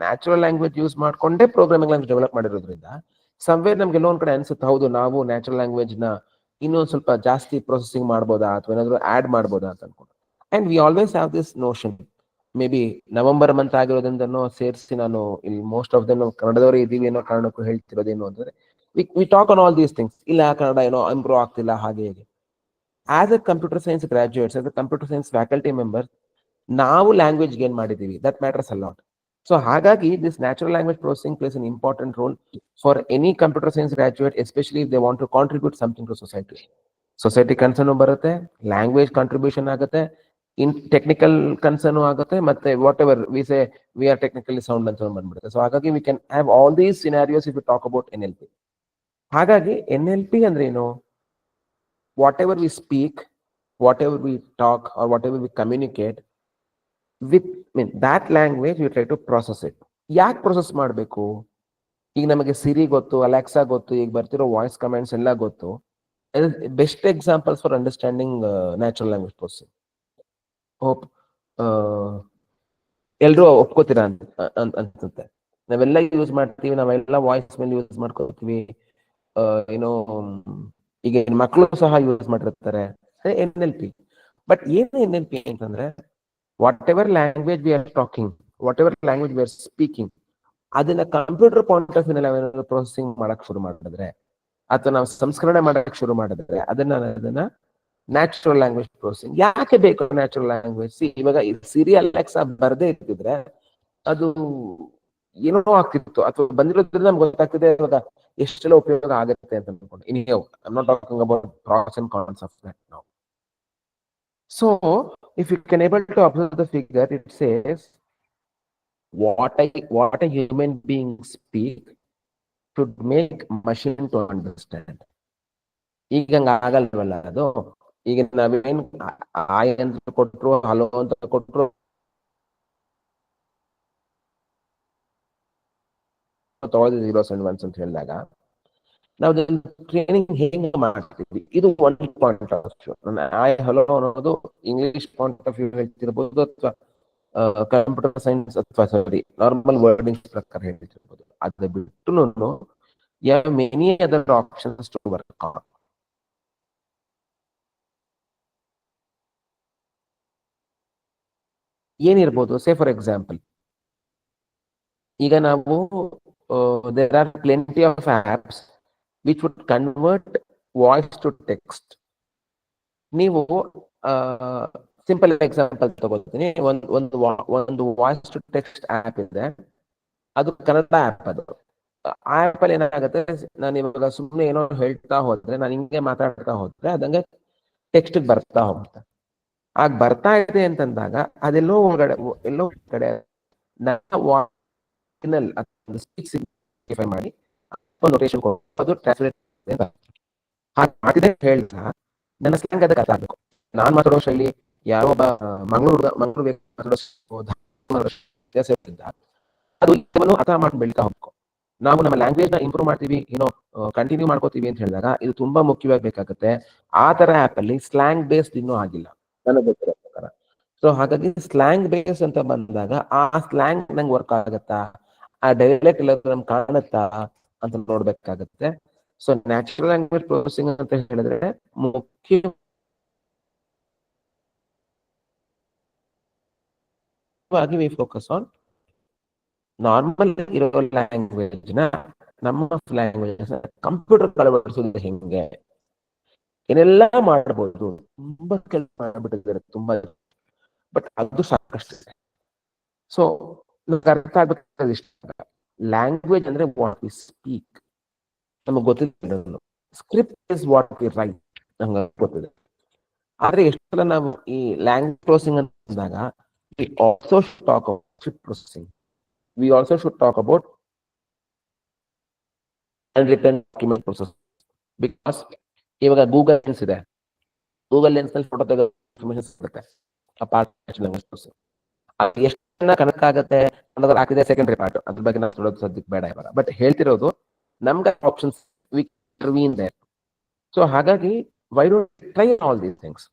natural language use ಮಾಡ್ಕೊಂಡೇ programming language develop ಮಾಡಿರೋದ್ರಿಂದ somewhere ನಮ್ಗೆ ಎಲ್ಲೊಂದ್ ಕಡೆ ಅನ್ಸುತ್ತೆ, ಹೌದು ನಾವು ನ್ಯಾಚುರಲ್ ಲ್ಯಾಂಗ್ವೇಜ್ ನ ಇನ್ನೊಂದು ಸ್ವಲ್ಪ ಜಾಸ್ತಿ ಪ್ರೊಸೆಸಿಂಗ್ ಮಾಡ್ಬೋದಾ ಅಥವಾ ಏನಾದ್ರು ಆಡ್ ಮಾಡ್ಬೋದಾ ಅಂತ ಅನ್ಕೊಂಡು. And we always have this notion. Maybe November month ಆಗಿರೋದ್ರಿಂದನೋ ಸೇರಿಸಿ ನಾನು ಇಲ್ಲಿ ಮೋಸ್ಟ್ ಆಫ್ ದಮ್ ಕನ್ನಡದವರೇ ಇದೀವಿ ಅನ್ನೋ ಕಾರಣಕ್ಕೂ ಹೇಳ್ತಿರೋದೇನು ಅಂದ್ರೆ, we talk on all these things. ಇಲ್ಲ ಕನ್ನಡ ಏನೋ ಇಂಪ್ರೂವ್ ಆಗ್ತಿಲ್ಲ ಹಾಗೆ ಹೇಗೆ. As a computer science graduates, as a computer science faculty member, ನಾವು ಲ್ಯಾಂಗ್ವೇಜ್ ಗೇನ್ ಮಾಡಿದೀವಿ, that matters a lot. So ಹಾಗಾಗಿ this natural language processing plays an important role for any computer science graduate, especially if they want to contribute something to society. Society concern ಬರುತ್ತೆ, language contribution ಆಗುತ್ತೆ, in technical concern ಆಗುತ್ತೆ, ಮತ್ತೆ whatever we say we are technically sound ಅಂತ ಬಂದ್ಬಿಡುತ್ತೆ. So ಹಾಗಾಗಿ we can have all these scenarios if we talk about NLP. ಹಾಗಾಗಿ NLP ಅಂದ್ರೆ ಏನು? Whatever we speak, whatever we talk, or whatever we communicate, with that language we try to process it. ಯಾಕೆ process ಮಾಡಬೇಕು? ಈಗ ನಮಗೆ ಸಿರಿ ಗೊತ್ತು, Alexa ಗೊತ್ತು, ಈಗ ಬರ್ತಿರೋ ವಾಯ್ಸ್ ಕಮೆಂಟ್ಸ್ ಎಲ್ಲ ಗೊತ್ತು. Best examples for understanding natural language processing. Hope ಎಲ್ರೂ ಒಪ್ಕೋತೀರಾ ಅನ್ಸುತ್ತೆ. ನಾವೆಲ್ಲ ಯೂಸ್ ಮಾಡ್ತೀವಿ, ನಾವೆಲ್ಲ ವಾಯ್ಸ್ ಮೇಲೆ ಯೂಸ್ ಮಾಡ್ಕೋತೀವಿ. ಏನೋ ಈಗ ಮಕ್ಕಳು ಸಹ ಯೂಸ್ ಮಾಡಿರ್ತಾರೆ NLP. ಬಟ್ ಏನು NLP ಅಂತಂದ್ರೆ, whatever language we are talking, whatever language we are speaking, ಅದನ್ನ ಕಂಪ್ಯೂಟರ್ ಪಾಯಿಂಟ್ ಆಫ್ ವ್ಯೂ ನಾವೇನಾದ್ರು ಪ್ರೊಸೆಸಿಂಗ್ ಮಾಡಕ್ ಶುರು ಮಾಡಿದ್ರೆ, ಅಥವಾ ನಾವು ಸಂಸ್ಕರಣೆ ಮಾಡಕ್ ಶುರು ಮಾಡಿದ್ರೆ, ಅದನ್ನ ನ್ಯಾಚುರಲ್ ಲ್ಯಾಂಗ್ವೇಜ್ ಪ್ರೊಸೆಸಿಂಗ್. ಯಾಕೆ ಬೇಕು ನ್ಯಾಚುರಲ್ ಲ್ಯಾಂಗ್ವೇಜ್? ಇವಾಗ ಸಿರಿ ಅಲೆಕ್ಸಾ ಬರ್ದೇ ಇರ್ತಿದ್ರೆ ಅದು ಏನೋ ಆಗ್ತಿತ್ತು, ಅಥವಾ ಬಂದಿರೋದ್ರಿಂದ ನಮ್ಗೆ ಗೊತ್ತಾಗ್ತಿದೆ ಇವಾಗ ಎಷ್ಟೆಲ್ಲ ಉಪಯೋಗ ಆಗುತ್ತೆ ಅಂತ ಅನ್ಕೊಂಡು. I'm not talking about pros and cons of that now. So if you can able to observe the figure, it says what a human being speak should make machine to understand. ಈಗ ಹಂಗ ಆಗಲ್ವಲ್ಲ ಅದು. ಈಗ ನಾವೇನ್ ಆಯ್ ಅಂತ ಕೊಟ್ರು, hello ಅಂತ ಕೊಟ್ರು, ತಗೊಳ್ಳಿ 0s and 1s ಅಂತ ಹೇಳಿದಾಗ ನಾವು ಟ್ರೈನಿಂಗ್ ಹೆಂಗೆ ಮಾಡ್ತೀವಿ? ಇದು ಒಂದು ಪಾಯಿಂಟ್ ಆಫ್ ವ್ಯೂ. ಆಯ್ ಹಲೋ ಅನ್ನೋದು ಇಂಗ್ಲಿಷ್ ಪಾಯಿಂಟ್ ಆಫ್ ವ್ಯೂ ಹೇಳ್ತಿರ್ಬೋದು, ಅಥವಾ ಕಂಪ್ಯೂಟರ್ ಸೈನ್ಸ್ ಅಥವಾ ಸಾರಿ ನಾರ್ಮಲ್ ವರ್ಡಿಂಗ್ಸ್ ಪ್ರಕಾರ ಹೇಳ್ತಿರ್ಬೋದು. ಅದು ಬಿಟ್ಟು many other options to work on. ಏನಿರ್ಬೋದು? ಸೇ ಫಾರ್ ಎಕ್ಸಾಂಪಲ್, ಈಗ ನಾವು there are plenty of apps which would convert voice to text. ನೀವು ಸಿಂಪಲ್ ಎಕ್ಸಾಂಪಲ್ ತಗೊಳ್ತೀನಿ. ಒಂದು ವಾಯ್ಸ್ ಟು ಟೆಕ್ಸ್ಟ್ ಆಪ್ ಇದೆ, ಅದು ಕನ್ನಡ ಆಪ್. ಅದು ಆ ಆಪ್ ಅಲ್ಲಿ ಏನಾಗುತ್ತೆ, ನಾನು ಇವಾಗ ಸುಮ್ಮನೆ ಏನೋ ಹೇಳ್ತಾ ಹೋದ್ರೆ, ನಾನು ಹಿಂಗೆ ಮಾತಾಡ್ತಾ ಹೋದ್ರೆ ಅದಂಗೆ ಟೆಕ್ಸ್ಟ್ ಬರ್ತಾ ಹೋಗುತ್ತೆ. ಆಗ ಬರ್ತಾ ಇದೆ ಅಂತಂದಾಗ ಅದೆಲ್ಲೋ ಕಡೆ ಮಾಡಿ ನೋಟೇಶನ್ ಅದು ಟ್ರಾನ್ಸ್ಲೇಟ್ ಹಾಗೆ ಹೇಳ್ತಾ ನನ್ನ ಸ್ಲ್ಯಾಂಗ್ ಅದಕ್ಕೆ ಅರ್ಥ ಆಗ್ಬೇಕು. ನಾನ್ ಮಾತಾಡೋ ಶೈಲಿ ಯಾರೋ ಒಬ್ಬ ಮಂಗಳೂರು ಅದು ಇದನ್ನು ಅರ್ಥ ಮಾಡಿ ಬೆಳಿತಾ ಹೋಗ್ಬೇಕು. ನಾವು ನಮ್ಮ ಲ್ಯಾಂಗ್ವೇಜ್ ನ ಇಂಪ್ರೂವ್ ಮಾಡ್ತೀವಿ, ಏನೋ ಕಂಟಿನ್ಯೂ ಮಾಡ್ಕೋತೀವಿ ಅಂತ ಹೇಳಿದಾಗ ಇದು ತುಂಬಾ ಮುಖ್ಯವಾಗಿ ಬೇಕಾಗುತ್ತೆ. ಆ ತರ ಆಪ್ ಅಲ್ಲಿ ಸ್ಲ್ಯಾಂಗ್ ಬೇಸ್ಡ್ ಇನ್ನೂ ಆಗಿಲ್ಲ ನನಗೆ ಗೊತ್ತಿರೋ ಪ್ರಕಾರ. ಸೊ ಹಾಗಾಗಿ ಸ್ಲ್ಯಾಂಗ್ ಬೇಸ್ ಅಂತ ಬಂದಾಗ ಆ ಸ್ಲ್ಯಾಂಗ್ ನಂಗೆ ವರ್ಕ್ ಆಗತ್ತಾ, ಆ ಡೈಲೆಕ್ಟ್ ಎಲ್ಲ ನಮ್ಗೆ ಕಾಣುತ್ತಾ ಅಂತ ನೋಡ್ಬೇಕಾಗತ್ತೆ. ಸೊ ನ್ಯಾಚುರಲ್ ಲ್ಯಾಂಗ್ವೇಜ್ ಪ್ರೊಸೆಸಿಂಗ್ ಅಂತ ಹೇಳಿದ್ರೆ ಮುಖ್ಯವಾಗಿ ವಿ ಫೋಕಸ್ ಆನ್ ನಾರ್ಮಲ್ ಇರೋ ಲ್ಯಾಂಗ್ವೇಜ್ ನ ನಮ್ಮ ಲ್ಯಾಂಗ್ವೇಜ್ ಕಂಪ್ಯೂಟರ್ ಅಳವಡಿಸೋದು ಹೆಂಗೆ, ಏನೆಲ್ಲ ಮಾಡ್ಬೋದು. ತುಂಬಾ ಕೆಲಸ ಮಾಡ್ಬಿಟ್ಟಿದ್ದಾರೆ ತುಂಬಾ, ಬಟ್ ಅದು ಸಾಕಷ್ಟು. ಸೊ ಅರ್ಥ ಆಗ್ಬೇಕಾದ ಇಷ್ಟ, ಲ್ಯಾಂಗ್ವೇಜ್ ಅಂದ್ರೆ ವಾಟ್ ವಿ ಸ್ಪೀಕ್ ನಮಗೆ ಗೊತ್ತಿಲ್ಲ. Script is what we right ನಮ್ಗೆ ಗೊತ್ತಿದೆ. ಆದ್ರೆ ಎಷ್ಟೆಲ್ಲ ನಾವು ಈ ಲ್ಯಾಂಗ್ವೇಜ್ ಪ್ರೊಸೆಸಿಂಗ್ ಅಂದಾಗ we also should talk about script processing. We also should talk about unwritten document process, because ಇವಾಗ ಗೂಗಲ್ ಲೆನ್ಸ್ ಇದೆ, ಗೂಗಲ್ ಲೆನ್ಸ್ ನಲ್ಲಿ ಫೋಟೋ ತೆಗೆದು ಇನ್ಫಾರ್ಮೇಶನ್ ಸಿಗುತ್ತೆ. ಎಷ್ಟು ಕನೆಕ್ಟ್ ಆಗುತ್ತೆ ಅನ್ನೋದ್ರ ಹಾಕಿದೆ ಸೆಕೆಂಡರಿ ಪಾರ್ಟ್, ಅದ್ರ ಬಗ್ಗೆ ನಾವು ನೋಡೋದು ಸದ್ಯಕ್ಕೆ ಬೇಡ ಇವಾಗ. ಬಟ್ ಹೇಳ್ತಿರೋದು ನಮ್ಗೆ options we intervene there. So ಹಾಗಾಗಿ why don't try all these things.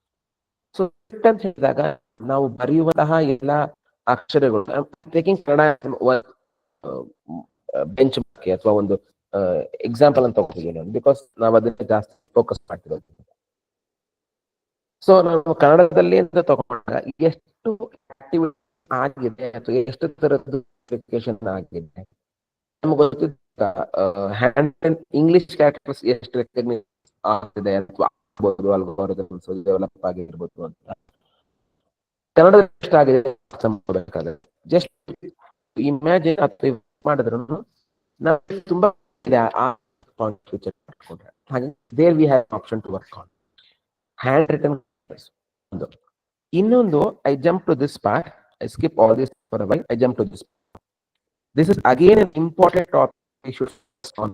So ಅಂತ ಹೇಳಿದಾಗ ನಾವು ಬರೆಯುವಂತಹ ಎಲ್ಲ ಅಕ್ಷರಗಳು, ಟೇಕಿಂಗ್ ಕನ್ನಡ ಬೆಂಚ್ ಮಾರ್ಕ್ ಅಥವಾ ಒಂದು ಎಕ್ಸಾಂಪಲ್ ಅಂತ ಹೋಗ್ತೀವಿ ನಾನು, ಬಿಕಾಸ್ ನಾವು ಅದನ್ನ ಜಾಸ್ತಿ ಫೋಕಸ್ ಮಾಡ್ತಿರೋದು. ಸೊ ನಾವು ಕನ್ನಡದಲ್ಲಿ ಅಂತ ತಗೊಂಡಾಗ ಎಷ್ಟು ಆಕ್ಟಿವಿಟಿ ಆಗಿದೆ ಅಥವಾ ಎಷ್ಟು ತರದ್ದು ಅಪ್ಲಿಕೇಶನ್ ಆಗಿದೆ ನಮ್ಗೆ ಗೊತ್ತಿದ್ದ ಹ್ಯಾಂಡ್ ಇಂಗ್ಲಿಷ್ ಕ್ಯಾರೆಕ್ಟರ್ಸ್ ಎಷ್ಟು ರೆಕಗ್ನೈಸ್ ಆಗ್ತಿದೆ ಅಥವಾ ಆಗ್ಬೋದು, ಅಲ್ಗೋರಿದಮ್ಸ್ ಡೆವಲಪ್ ಆಗಿರ್ಬೋದು ಅಂತ. ಕನ್ನಡ ಎಷ್ಟಾಗಿದೆ ಜಸ್ಟ್ ಇಮ್ಯಾಜಿನ್ ಅಥವಾ ಮಾಡಿದ್ರು ನಾವು ತುಂಬಾ ಇದೆ ಆ ಪಾಯಿಂಟ್ ಫ್ಯೂಚರ್ ಮಾಡ್ಕೊಂಡ್ರೆ ಹಾಗೆ there we have option to work on hand written ಒಂದು. ಇನ್ನೊಂದು I jump to this part, I skip all this for a while, I jump to this. This is again an important topic we should focus on.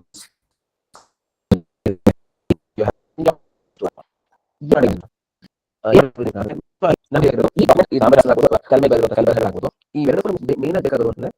ಈ ಎರಡು main ಬೇಕಾದ್ರು ಅಂದ್ರೆ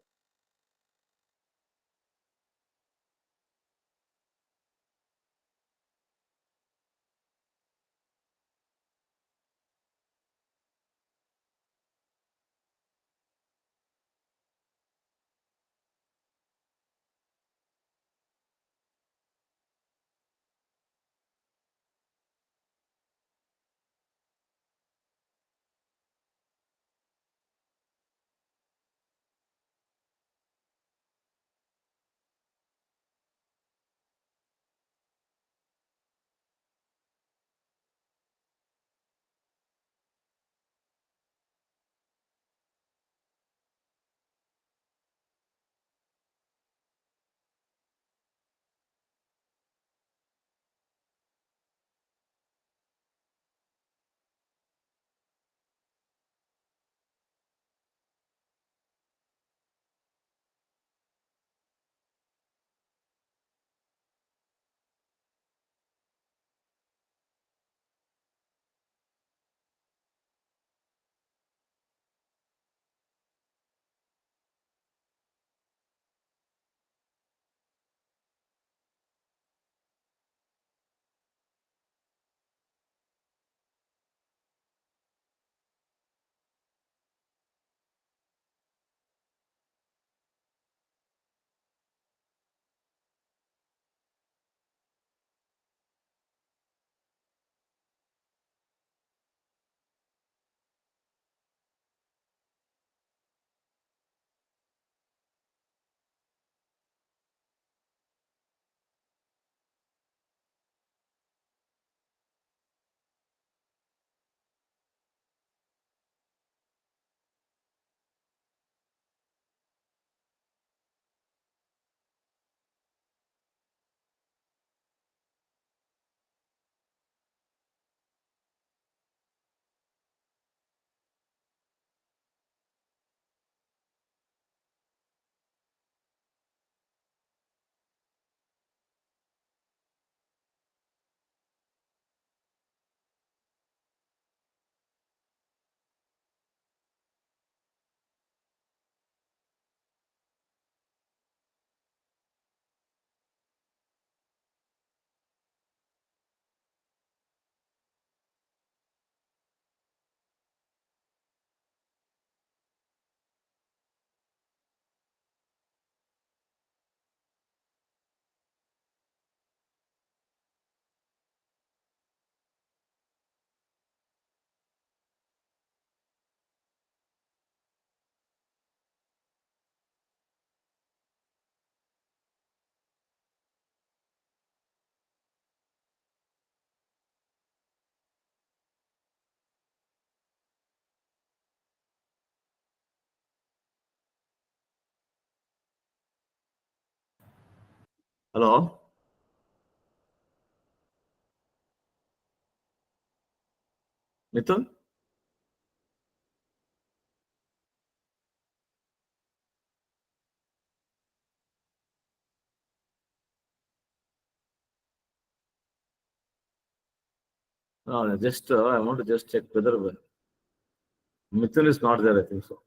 Hello? Mithun? No, just I want to just check whether Mithun is not there, I think so.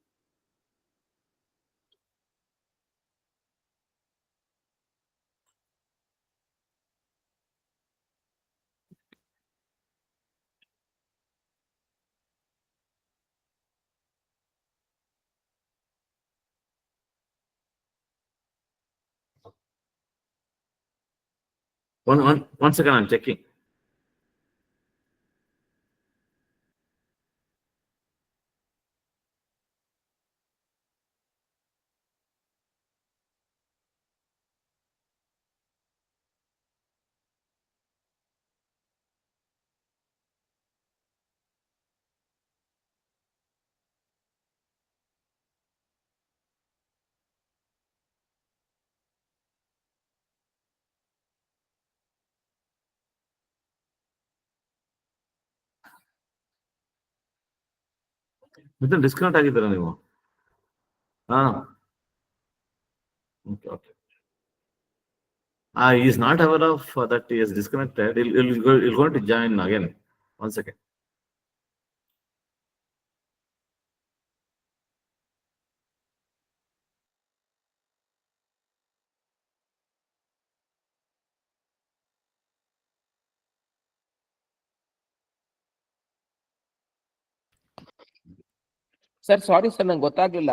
One second, I'm checking. Mithun disconnect ಆಗಿದ್ದೀರಾ ನೀವು? ಹಾ, okay okay. He is not aware of that he is disconnected. He'll going to join again. 1 second. Sir sorry sir, ನಂಗೆ ಗೊತ್ತಾಗ್ಲಿಲ್ಲ.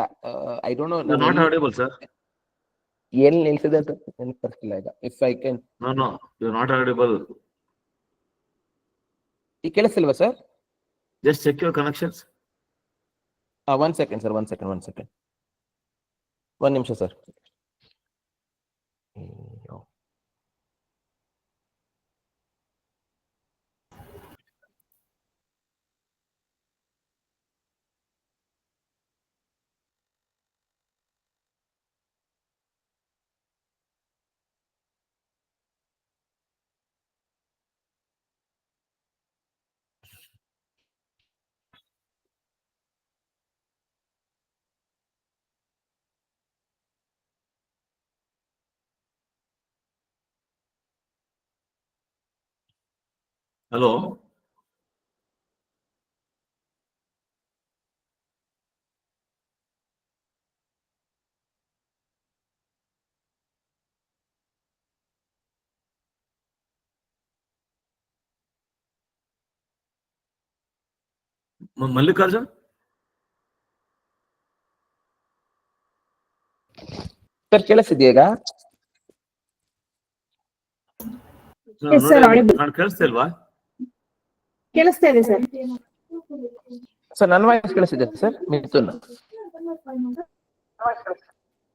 I don't know. You're not audible, sir. ಎಲ್ಲಿ ನಿಲ್ಸಿದೆ ಅಂತ ನೆನಪಿರ್ತಿಲ್ಲ ಈಗ. If I can. No, you're not audible. ಈ ಕೇಳಿಸ್ತಿಲ್ವಾ sir? Just check your connections. 1 second sir, 1 second. 1 ನಿಮಿಷ sir. Hello. Mallikarjun? Sir ಕೇಳಿಸ್ತಿದ್ಯಾ ಈಗ? Yes, sir, audible. ನಾನು ಕೇಳಿಸ್ತಿಲ್ವಾ? ಕೇಳಿಸ್ತಾ ಇದೆ ಸರ್. ಸರ್ ನನ್ನ ವಾಯ್ಸ್ ಕೇಳಿಸ್ತಿದೆ ಸರ್? ಮಿಥುನ್.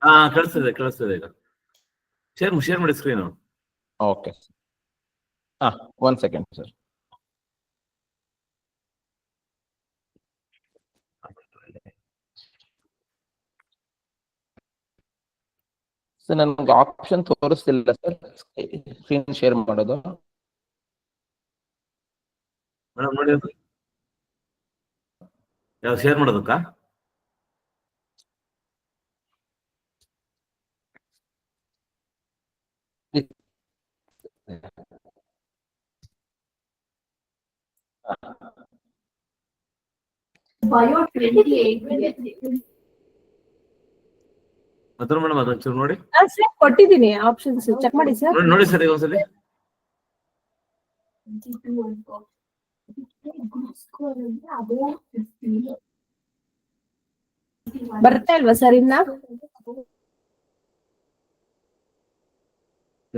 ಹಾ, ಕೇಳಿಸ್ತಿದೆ ಈಗ. ಶೇರ್ ಮಾಡಿ screen. Okay. 1 second sir. Sir ನನಗೆ ಆಪ್ಷನ್ ತೋರಿಸ್ತಿಲ್ಲ ಸರ್, ಸ್ಕ್ರೀನ್ ಶೇರ್ ಮಾಡೋದು. ಮೇಡಮ್ ನೋಡಿ, ಯಾವ ಶೇರ್ ಮಾಡೋದಕ್ಕಾ? Bio 28. ಅದರ ಮೇಡಮ್ ಅದೊಂಚೂರು ನೋಡಿ. ಸರ್ ಕೊಟ್ಟಿದ್ದೀನಿ ಆಪ್ಷನ್ಸ್, ಚೆಕ್ ಮಾಡಿ ಸರ್. ನೋಡಿ ಸರ್, ಈಗ ಒಂದ್ಸಲಿ. ಬರ್ತಾ ಇಲ್ವಾ ಸರ್ ಇನ್ನ?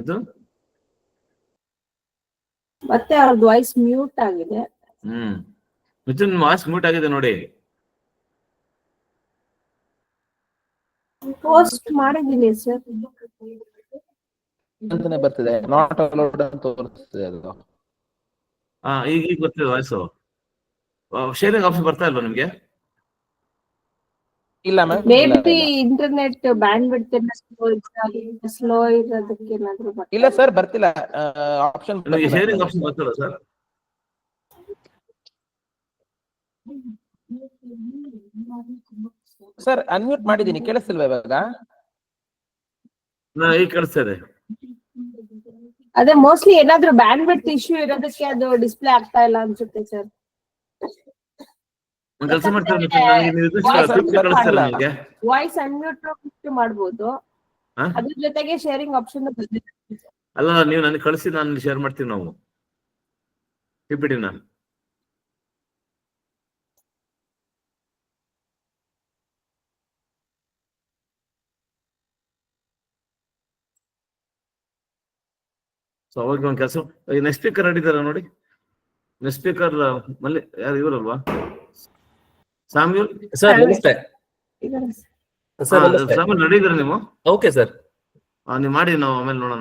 ಇದು ಮತ್ತೆ ಅವ್ರದ್ದು ವಾಯ್ಸ್ ಮ್ಯೂಟ್ ಆಗಿದೆ. ಮಿಥುನ್ ವಾಯ್ಸ್ ಮ್ಯೂಟ್ ಆಗಿದೆ ನೋಡಿ. ಪೋಸ್ಟ್ ಮಾಡಿದ್ದೀನಿ ಸರ್. ಅಂತಾನೆ ಬರ್ತಿದೆ, ನಾಟ್ ಅಲೌಡ್ ಅಂತ ತೋರಿಸ್ತಿದೆ ಅದು. ಈಗ ಬರ್ತಿದೆ ವಾಯ್ಸು. ಶೇರಿಂಗ್ ಆಪ್ಷನ್ ಬರ್ತಾ ಇಲ್ವಾ ನಿಮ್ಗೆ? ಇಲ್ಲ ma'am. May be internet band ಬಿಡ್ತೇನೆ, ಸ್ಲೋ ಇರೋದಕ್ಕೆ ಏನಾದ್ರು ಇಲ್ಲ ಸರ್, ಬರ್ತಿಲ್ಲ ಆಪ್ಷನ್. ಶೇರಿಂಗ್ ಆಪ್ಷನ್ ಬರ್ತಿಲ್ಲ ಸರ್? ಸರ್ ಅನ್ಮ್ಯೂಟ್ ಮಾಡಿದ್ದೀನಿ, ಕೇಳಿಸ್ತಿಲ್ವಾ ಇವಾಗ? ಈಗ ಕೇಳಿಸ್ತಾ ಇದೆ. ಅದೇ ಮೋಸ್ಟ್ಲಿ ಏನಾದ್ರು ಬ್ಯಾಂಡ್ ಬಿಡ್ತ್ ಇಶ್ಯೂ ಇರೋದಕ್ಕೆ ಅದು ಡಿಸ್ಪ್ಲೇ ಆಗ್ತಾ ಇಲ್ಲ ಅನ್ಸುತ್ತೆ ಸರ್. ಕೆಲಸ ಮಾಡ್ತಾರೆ, ವಾಯ್ಸ್ ಅನ್ಮ್ಯೂಟ್ ಮಾಡ್ಬೋದು, ಅದ್ರ ಜೊತೆಗೆ ಶೇರಿಂಗ್ ಆಪ್ಷನ್ ಬಂದಿದೆ. ಅಲ್ಲ, ನೀವು ನನಗೆ ಕಳಿಸಿ, ನಾನು ಶೇರ್ ಮಾಡ್ತೀವಿ ನಾವು ಪಿಪಿಟಿನ. ಸೊ ಅವಾಗ ಒಂದು ಕೆಲಸ, ನೆಕ್ಸ್ಟ್ ಸ್ಪೀಕರ್ ಅಡಿದಾರ ನೋಡಿ. ನೆಕ್ಸ್ಟ್ ಸ್ಪೀಕರ್ ಮಲ್ಲಿ ಯಾರು ಇವರಲ್ವಾ? ಸಾಮ್ಯೂಲ್ ಸರ್ ನಮಸ್ತೆ. ಸಾಮ್ಯೂಲ್ ನಡೀದ್ರ ನೀವು? Okay sir. ನೀವು ಮಾಡಿ, ನಾವು ಆಮೇಲೆ ನೋಡೋಣ.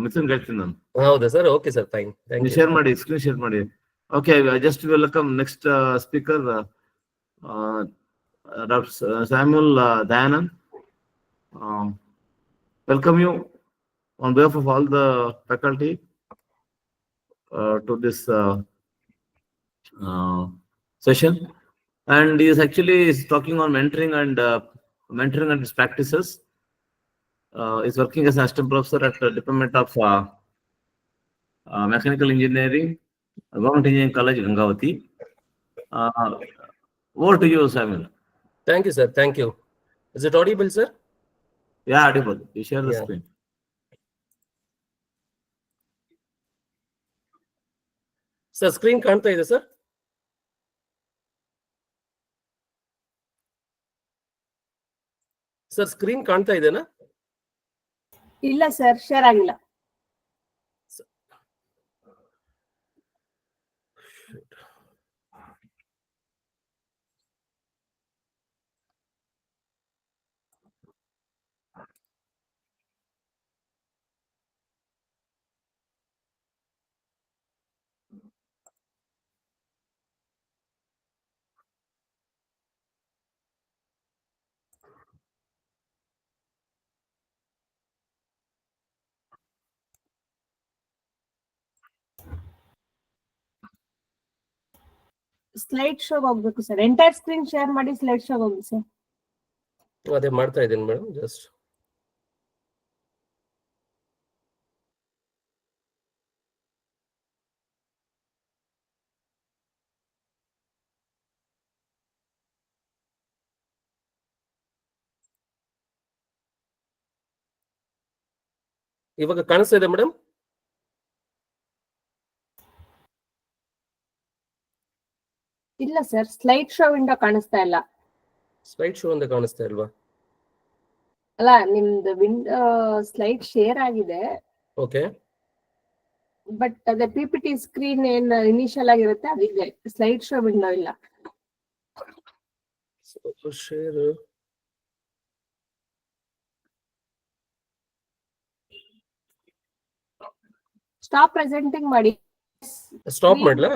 ಮಿಥುನ್ ಹೇಳ್ತೀನಿ ನಾನು. ಹೌದಾ sir? Okay sir, fine. Share ಮಾಡಿ, ಸ್ಕ್ರೀನ್ ಶೇರ್ ಮಾಡಿ. Okay, just welcome next speaker doctor Samuel Dayanand. Welcome you on behalf of all the faculty to this session. And he is actually talking on mentoring and his practices. Is working as an assistant professor at the Department of Mechanical Engineering, Government Engineering College, Gangavati. Over to you, Samuel. Thank you, sir. Thank you. Is it audible, sir? Yeah, audible. You share the Yeah. screen. Sir, screen ಕಾಣ್ತಾ ಇದೆ sir? Sir, screen ಕಾಣ್ತಾ ಇದೆನಾ? ಇಲ್ಲ sir, share ಆಗಿಲ್ಲ. Slide ಶೋಗೆ ಹೋಗ್ಬೇಕು sir. Entire screen share ಮಾಡಿ slide ಶೋಗೆ ಹೋಗಿ sir. ಅದೇ ಮಾಡ್ತಾ ಇದ್ದೀನಿ ಮೇಡಮ್, ಜಸ್ಟ್. ಇವಾಗ ಕಾಣಿಸ್ತಾ ಇದೆ ಮೇಡಮ್? ಇಲ್ಲ ಸರ್, ಸ್ಲೈಡ್ ಶೋ ವಿಂಡೋ ಕಾಣಿಸ್ತಾ ಇಲ್ಲ. ಸ್ಲೈಡ್ ಶೋ ಅಂತ ಕಾಣಿಸ್ತಾ ಇಲ್ವಾ? ಅಲ್ಲ, ನಿಮ್ದು ವಿಂಡೋ ಸ್ಲೈಡ್ ಶೇರ್ ಆಗಿದೆ. ಓಕೆ. ಬಟ್ ಅದೇ PPT ಸ್ಕ್ರೀನ್ ಏನ್ ಇನಿಷಿಯಲ್ ಆಗಿರುತ್ತೆ ಅದಿದೆ, ಸ್ಲೈಡ್ ಶೋ ವಿಂಡೋ ಇಲ್ಲ. ಶೇರ್ ಸ್ಟಾಪ್ ಪ್ರೆಸೆಂಟಿಂಗ್ ಮಾಡಿ. ಸ್ಟಾಪ್ ಮಾಡ್ಲಾ?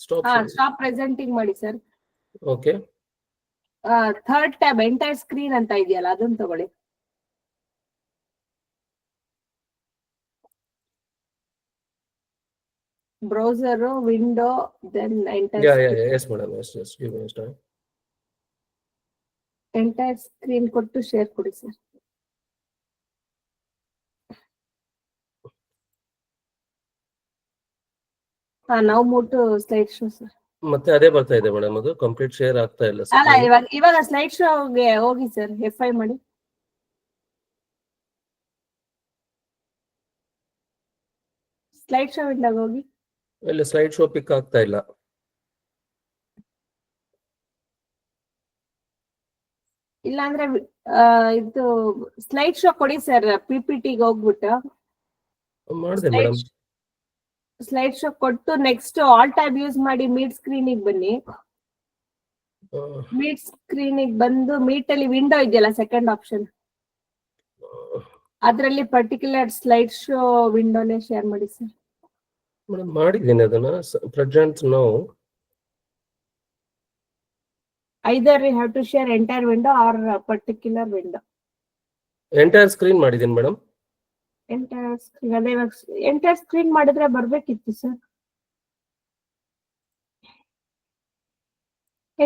ಸ್ಟಾಪ್. ಸ್ಟಾಪ್ ಪ್ರೆಸೆಂಟಿಂಗ್ ಮಾಡಿ sir. Okay. Third tab entire screen ಅಂತ ಇದೆಯಲ್ಲ, ಅದನ್ನ ತಗೊಳ್ಳಿ. Browser, window, then yes madam, yes give me time. Entire screen ಕೊಟ್ಟು ಶೇರ್ ಕೊಡಿ ಸರ್. ನಾವು ಮೂಟು ಸ್ಲೈಡ್ ಶೋ ಸರ್. ಮತ್ತೆ ಅದೇ ಬರ್ತಾ ಇದೆ ಮೇಡಮ್, ಅದು ಕಂಪ್ಲೀಟ್ ಶೇರ್ ಆಗ್ತಾ ಇಲ್ಲ. ಅಲ್ಲ, ಇವಾಗ ಸ್ಲೈಡ್ ಶೋಗೆ ಹೋಗಿ ಸರ್, F5 ಮಾಡಿ. ಸ್ಲೈಡ್ ಶೋ ವಿಂಡೋಗೆ ಹೋಗಿ. ಇಲ್ಲ, ಸ್ಲೈಡ್ ಶೋ ಪಿಕ್ ಆಗ್ತಾ ಇಲ್ಲ. ಇಲ್ಲ ಅಂದ್ರೆ ಇದು ಸ್ಲೈಡ್ ಶೋ ಕೊಡಿ ಸರ್. PPTಗೆ ಹೋಗ್ಬಿಟ್ಟು ಮಾಡಿದೆ ಮೇಡಮ್. ಸ್ಲೈಡ್ ಶೋ ಕೊಟ್ಟು ನೆಕ್ಸ್ಟ್ ಆಲ್ ಟ್ಯಾಬ್ ಯೂಸ್ ಮಾಡಿ ಮೀಟ್ ಸ್ಕ್ರೀನಿಗೆ ಬನ್ನಿ. ಮೀಟ್ ಸ್ಕ್ರೀನಿಗೆ ಬಂದು ಮೀಟ್ ಅಲ್ಲಿ ವಿಂಡೋ ಇದೆಯಲ್ಲ, ಸೆಕೆಂಡ್ ಆಪ್ಷನ್, ಅದರಲ್ಲಿ ಪರ್ಟಿಕ್ಯುಲರ್ ಸ್ಲೈಡ್ ಶೋ ವಿಂಡೋನೇ ಶೇರ್ ಮಾಡಿ ಸರ್. ಮೇಡಮ್ ಮಾಡಿದ್ದೀನಿ ಅದನ್ನ. Present now. Either you have to share entire window or a particular window. Entire screen ಮಾಡಿದ್ದೀನಿ ಮೇಡಮ್. ಎಂಟೈರ್ ಸ್ಕ್ರೀನ್, ಅದೇ ಎಂಟೈರ್ ಸ್ಕ್ರೀನ್ ಮಾಡಿದ್ರೆ ಬರ್ಬೇಕಿತ್ತು ಸರ್.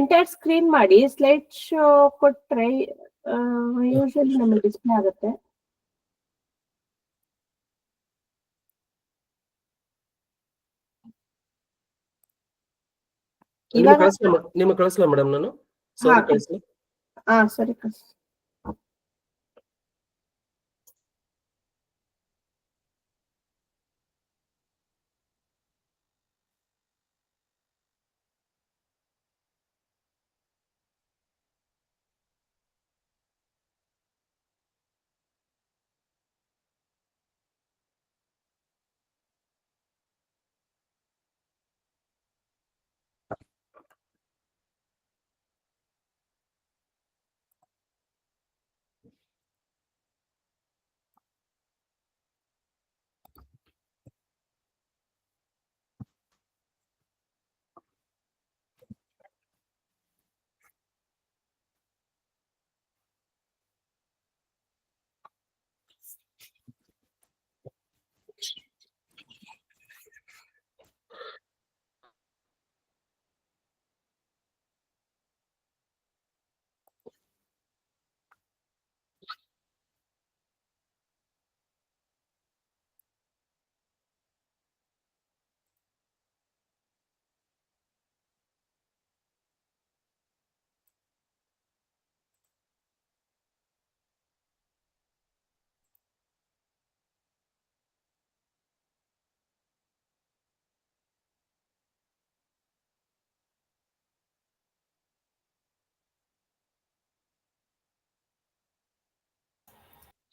ಎಂಟೈರ್ ಸ್ಕ್ರೀನ್ ಮಾಡಿ slide show ಕೊಟ್ರೆ usually ನಮಗೆ display ಆಗುತ್ತೆ. ನಿಮಗೆ ಕಳಿಸ್ಲಾ ಮೇಡಮ್ ನಾನು? ಸರಿ ಕಳಿಸಿ.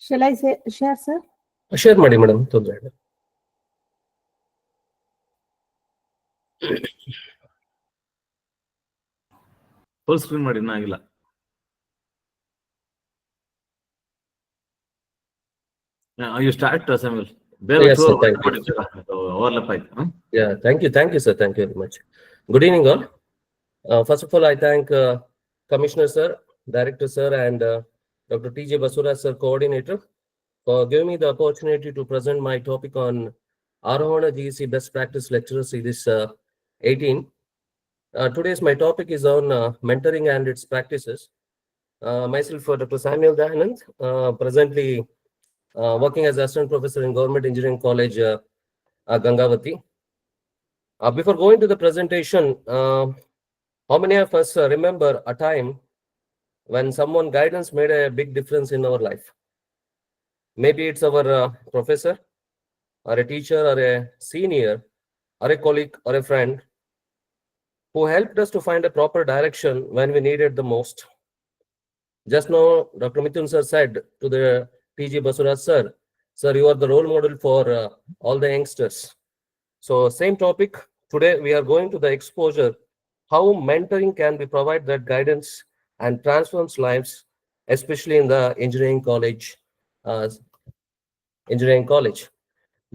Shall I say, share, sir? Share ಮಾಡಿ ಮೇಡಮ್, ತೊಂದರೆ ಇಲ್ಲ. ಫುಲ್ ಸ್ಕ್ರೀನ್ ಮಾಡಿ, ಇನ್ನೂ ಆಗಿಲ್ಲ. You start, Samuel. Yes, sir, thank you. Overlap ಆಯ್ತು. Yeah, thank you, sir. Thank you very much. Good evening, all. First of all, I thank Commissioner sir, Director sir, and Dr. T.J. Basura sir, Coordinator, for giving me the opportunity to present my topic on AROHAN GEC Best Practice Lecture Series 18. Today's my topic is on mentoring and its practices. Myself, Dr. Samuel Dahanand, presently working as Assistant Professor in Government Engineering College, Gangavati. Before going to the presentation, how many of us remember a time when someone guidance made a big difference in our life? Maybe it's our professor, or a teacher, or a senior, or a colleague, or a friend who helped us to find a proper direction when we needed the most. Just now, Dr. Mithun sir said to the T.J. Basura sir, "Sir, you are the role model for all the youngsters." So same topic. Today we are going to the exposure, how mentoring can be provide that guidance and transforms lives, especially in the engineering college.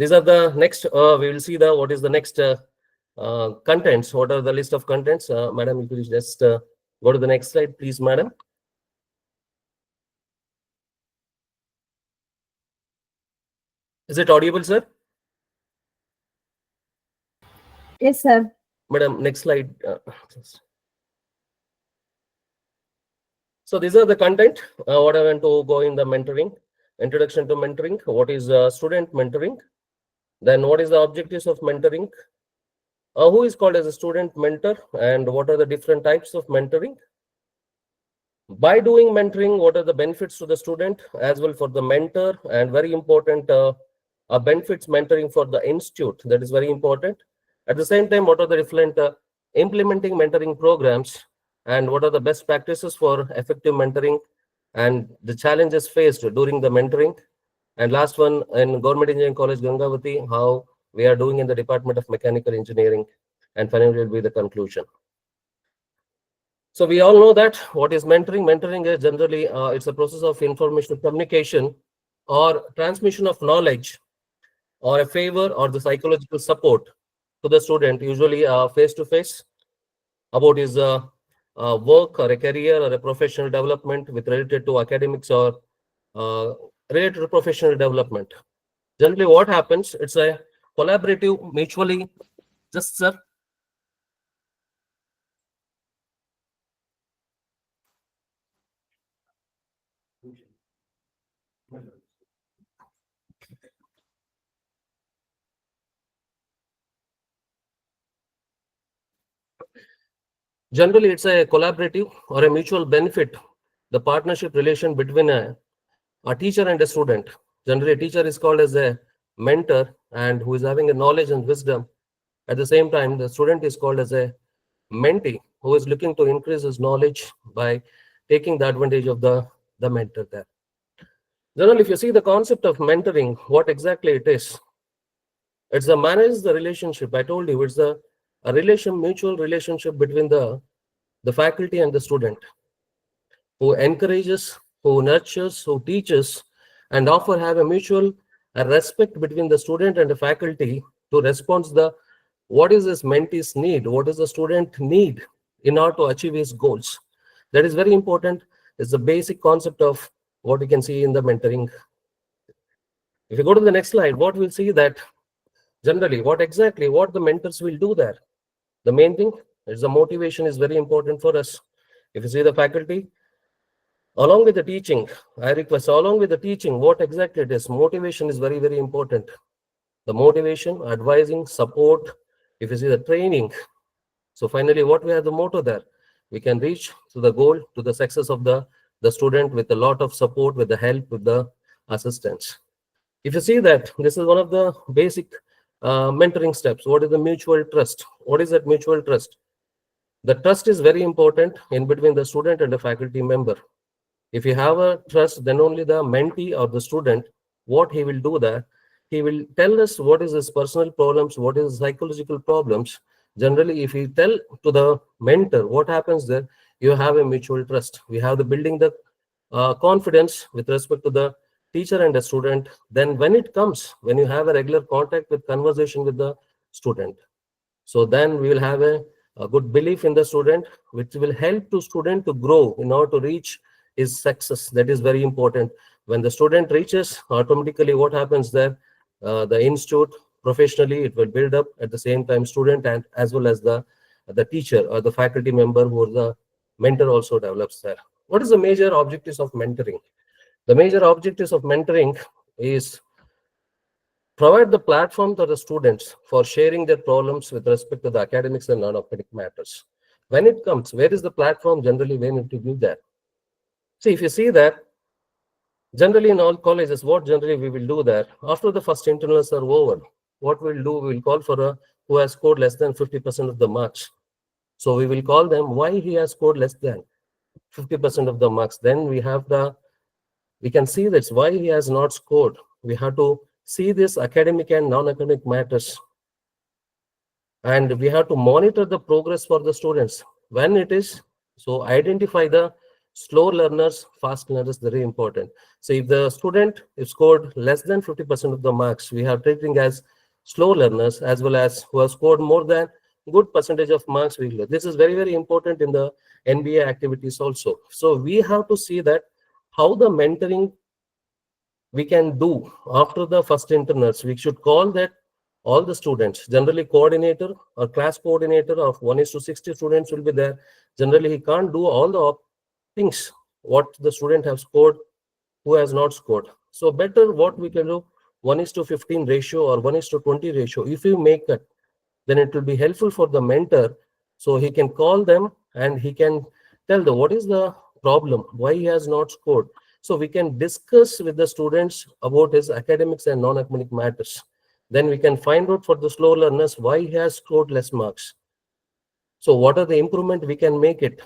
These are the next, we will see the what is the next contents. What are the list of contents? Madam, if you just go to the next slide, please, madam. Is it audible, sir? Yes, sir. Madam, next slide. So these are the content. What I want to go in the mentoring. Introduction to mentoring. What is student mentoring? Then what is the objectives of mentoring? Who is called as a student mentor, and what are the different types of mentoring? By doing mentoring, what are the benefits to the student as well for the mentor, and very important benefits mentoring for the institute. That is very important. At the same time, what are the different implementing mentoring programs, and what are the best practices for effective mentoring, and the challenges faced during the mentoring. And last one, in Government Engineering College, Gangavati, how we are doing in the Department of Mechanical Engineering, and finally will be the conclusion. So we all know that what is mentoring. Mentoring is generally, it's a process of information communication or transmission of knowledge or a favor or the psychological support to the student, usually face-to-face, about his work or a career or a professional development with related to academics or related to professional development. Generally, what happens, it's a collaborative, mutually, just sir. Generally, it's a collaborative or a mutual benefit, the partnership relation between a teacher and a student. Generally, a teacher is called as a mentor and who is having a knowledge and wisdom. At the same time, the student is called as a mentee who is looking to increase his knowledge by taking the advantage of the mentor there. Generally, if you see the concept of mentoring, what exactly it is, it's the manage the relationship. I told you, it's a mutual relationship between the faculty and the student, who encourages, who nurtures, who teaches, and often have a mutual respect between the student and the faculty to respond to the what is this mentee's need, what does the student need in order to achieve his goals. That is very important. It's the basic concept of what we can see in the mentoring. If you go to the next slide, what we'll see that generally what the mentors will do there. The main thing is the motivation is very important for us. If you see the faculty, along with the teaching, I request along with the teaching, what exactly it is, motivation is very, very important. The motivation, advising, support, if you see the training. So finally, what we have the motto there, we can reach to the goal, to the success of the student with a lot of support, with the help, with the assistance. If you see that, this is one of the basic mentoring steps. What is the mutual trust? What is that mutual trust? The trust is very important in between the student and the faculty member. If you have a trust, then only the mentee or the student, what he will do that, he will tell us what is his personal problems, what is psychological problems. Generally, if you tell to the mentor, what happens there, you have a mutual trust. We have the building the confidence with respect to the teacher and the student. Then when it comes, when you have a regular contact with conversation with the student, so then we will have a good belief in the student, which will help to student to grow in order to reach his success. That is very important. When the student reaches, automatically what happens there, the institute professionally, it will build up at the same time student and as well as the teacher or the faculty member who the mentor also develops there. What is the major objectives of mentoring? The major objectives of mentoring is provide the platform to the students for sharing their problems with respect to the academics and non-academic matters. When it comes, where is the platform generally when to give that? See, if you see that, generally in all colleges, what generally we will do that, after the first internals are over, what we'll do, we will call for a who has scored less than 50% of the marks. So we will call them why he has scored less than 50% of the marks. Then we can see that's why he has not scored. We have to see this academic and non-academic matters. And we have to monitor the progress for the students. When it is, so identify the slow learners, fast learners, very important. So if the student is scored less than 50% of the marks, we have treating as slow learners as well as who have scored more than good percentage of marks. This is very, very important in the NBA activities also. So we have to see that how the mentoring we can do after the first internals. We should call that all the students, generally coordinator or class coordinator of 1:60 students will be there. Generally, he can't do all the things what the student has scored, who has not scored. So better what we can do, 1:15 ratio or 1:20 ratio. If you make it, then it will be helpful for the mentor. So he can call them and he can tell them what is the problem, why he has not scored. So we can discuss with the students about his academics and non-academic matters. Then we can find out for the slow learners why he has scored less marks. So what are the improvement we can make it?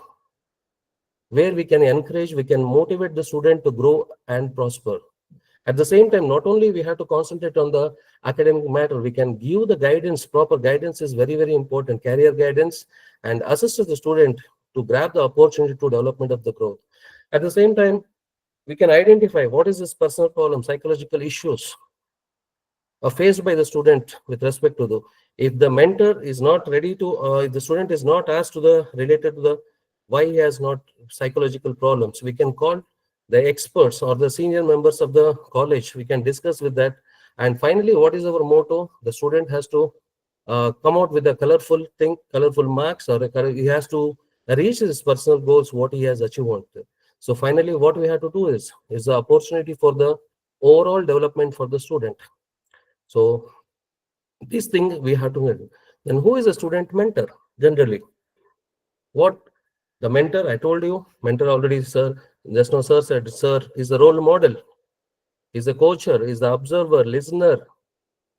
Where we can encourage, we can motivate the student to grow and prosper. At the same time, not only we have to concentrate on the academic matter, we can give the guidance. Proper guidance is very, very important. Career guidance and assist the student to grab the opportunity to development of the growth. At the same time, we can identify what is his personal problem, psychological issues are faced by the student with respect to the, if the mentor is not ready to, if the student is not asked to the related to the why he has not psychological problems, we can call the experts or the senior members of the college. We can discuss with that. And finally, what is our motto? The student has to come out with a colorful thing, colorful marks, or he has to reach his personal goals, what he has achieved. So finally, what we have to do is the opportunity for the overall development for the student. So this thing we have to do. Then who is a student mentor generally? What the mentor, I told you, mentor already, sir, just now sir said, sir is the role model, is the coacher, is the observer, listener,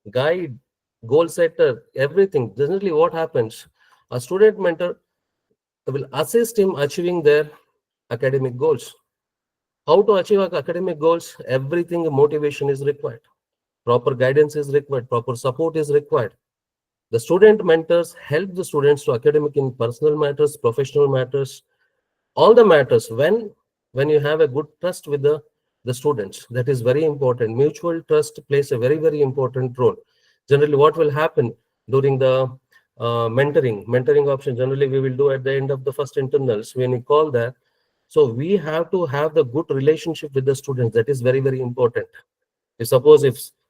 guide, goal setter, everything. Generally what happens, a student mentor will assist him achieving their academic goals. How to achieve academic goals? Everything, motivation is required. Proper guidance is required. Proper support is required. The student mentors help the students to academic in personal matters, professional matters, all the matters. When you have a good trust with the students, that is very important. Mutual trust plays a very, very important role. Generally, what will happen during the mentoring option, generally we will do at the end of the first internals when we call that. So we have to have the good relationship with the students. That is very, very important. If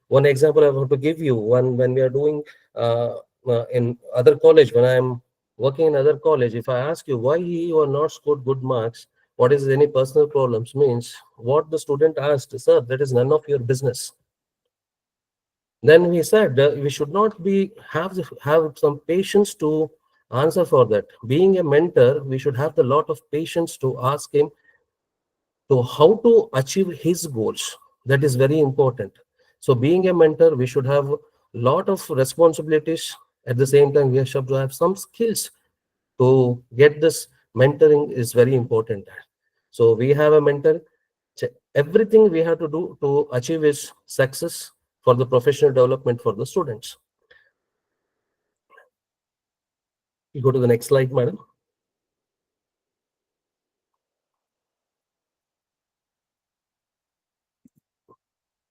one example I want to give you, when we are doing in other college, when I am working in other college, if I ask you why you are not scored good marks, what is any personal problems, means what the student asked, sir, that is none of your business. Then we said we should not have some patience to answer for that. Being a mentor, we should have a lot of patience to ask him to how to achieve his goals. That is very important. So being a mentor, we should have a lot of responsibilities. At the same time, we have to have some skills to get this mentoring is very important. So we have a mentor. Everything we have to do to achieve is success for the professional development for the students. You go to the next slide, madam.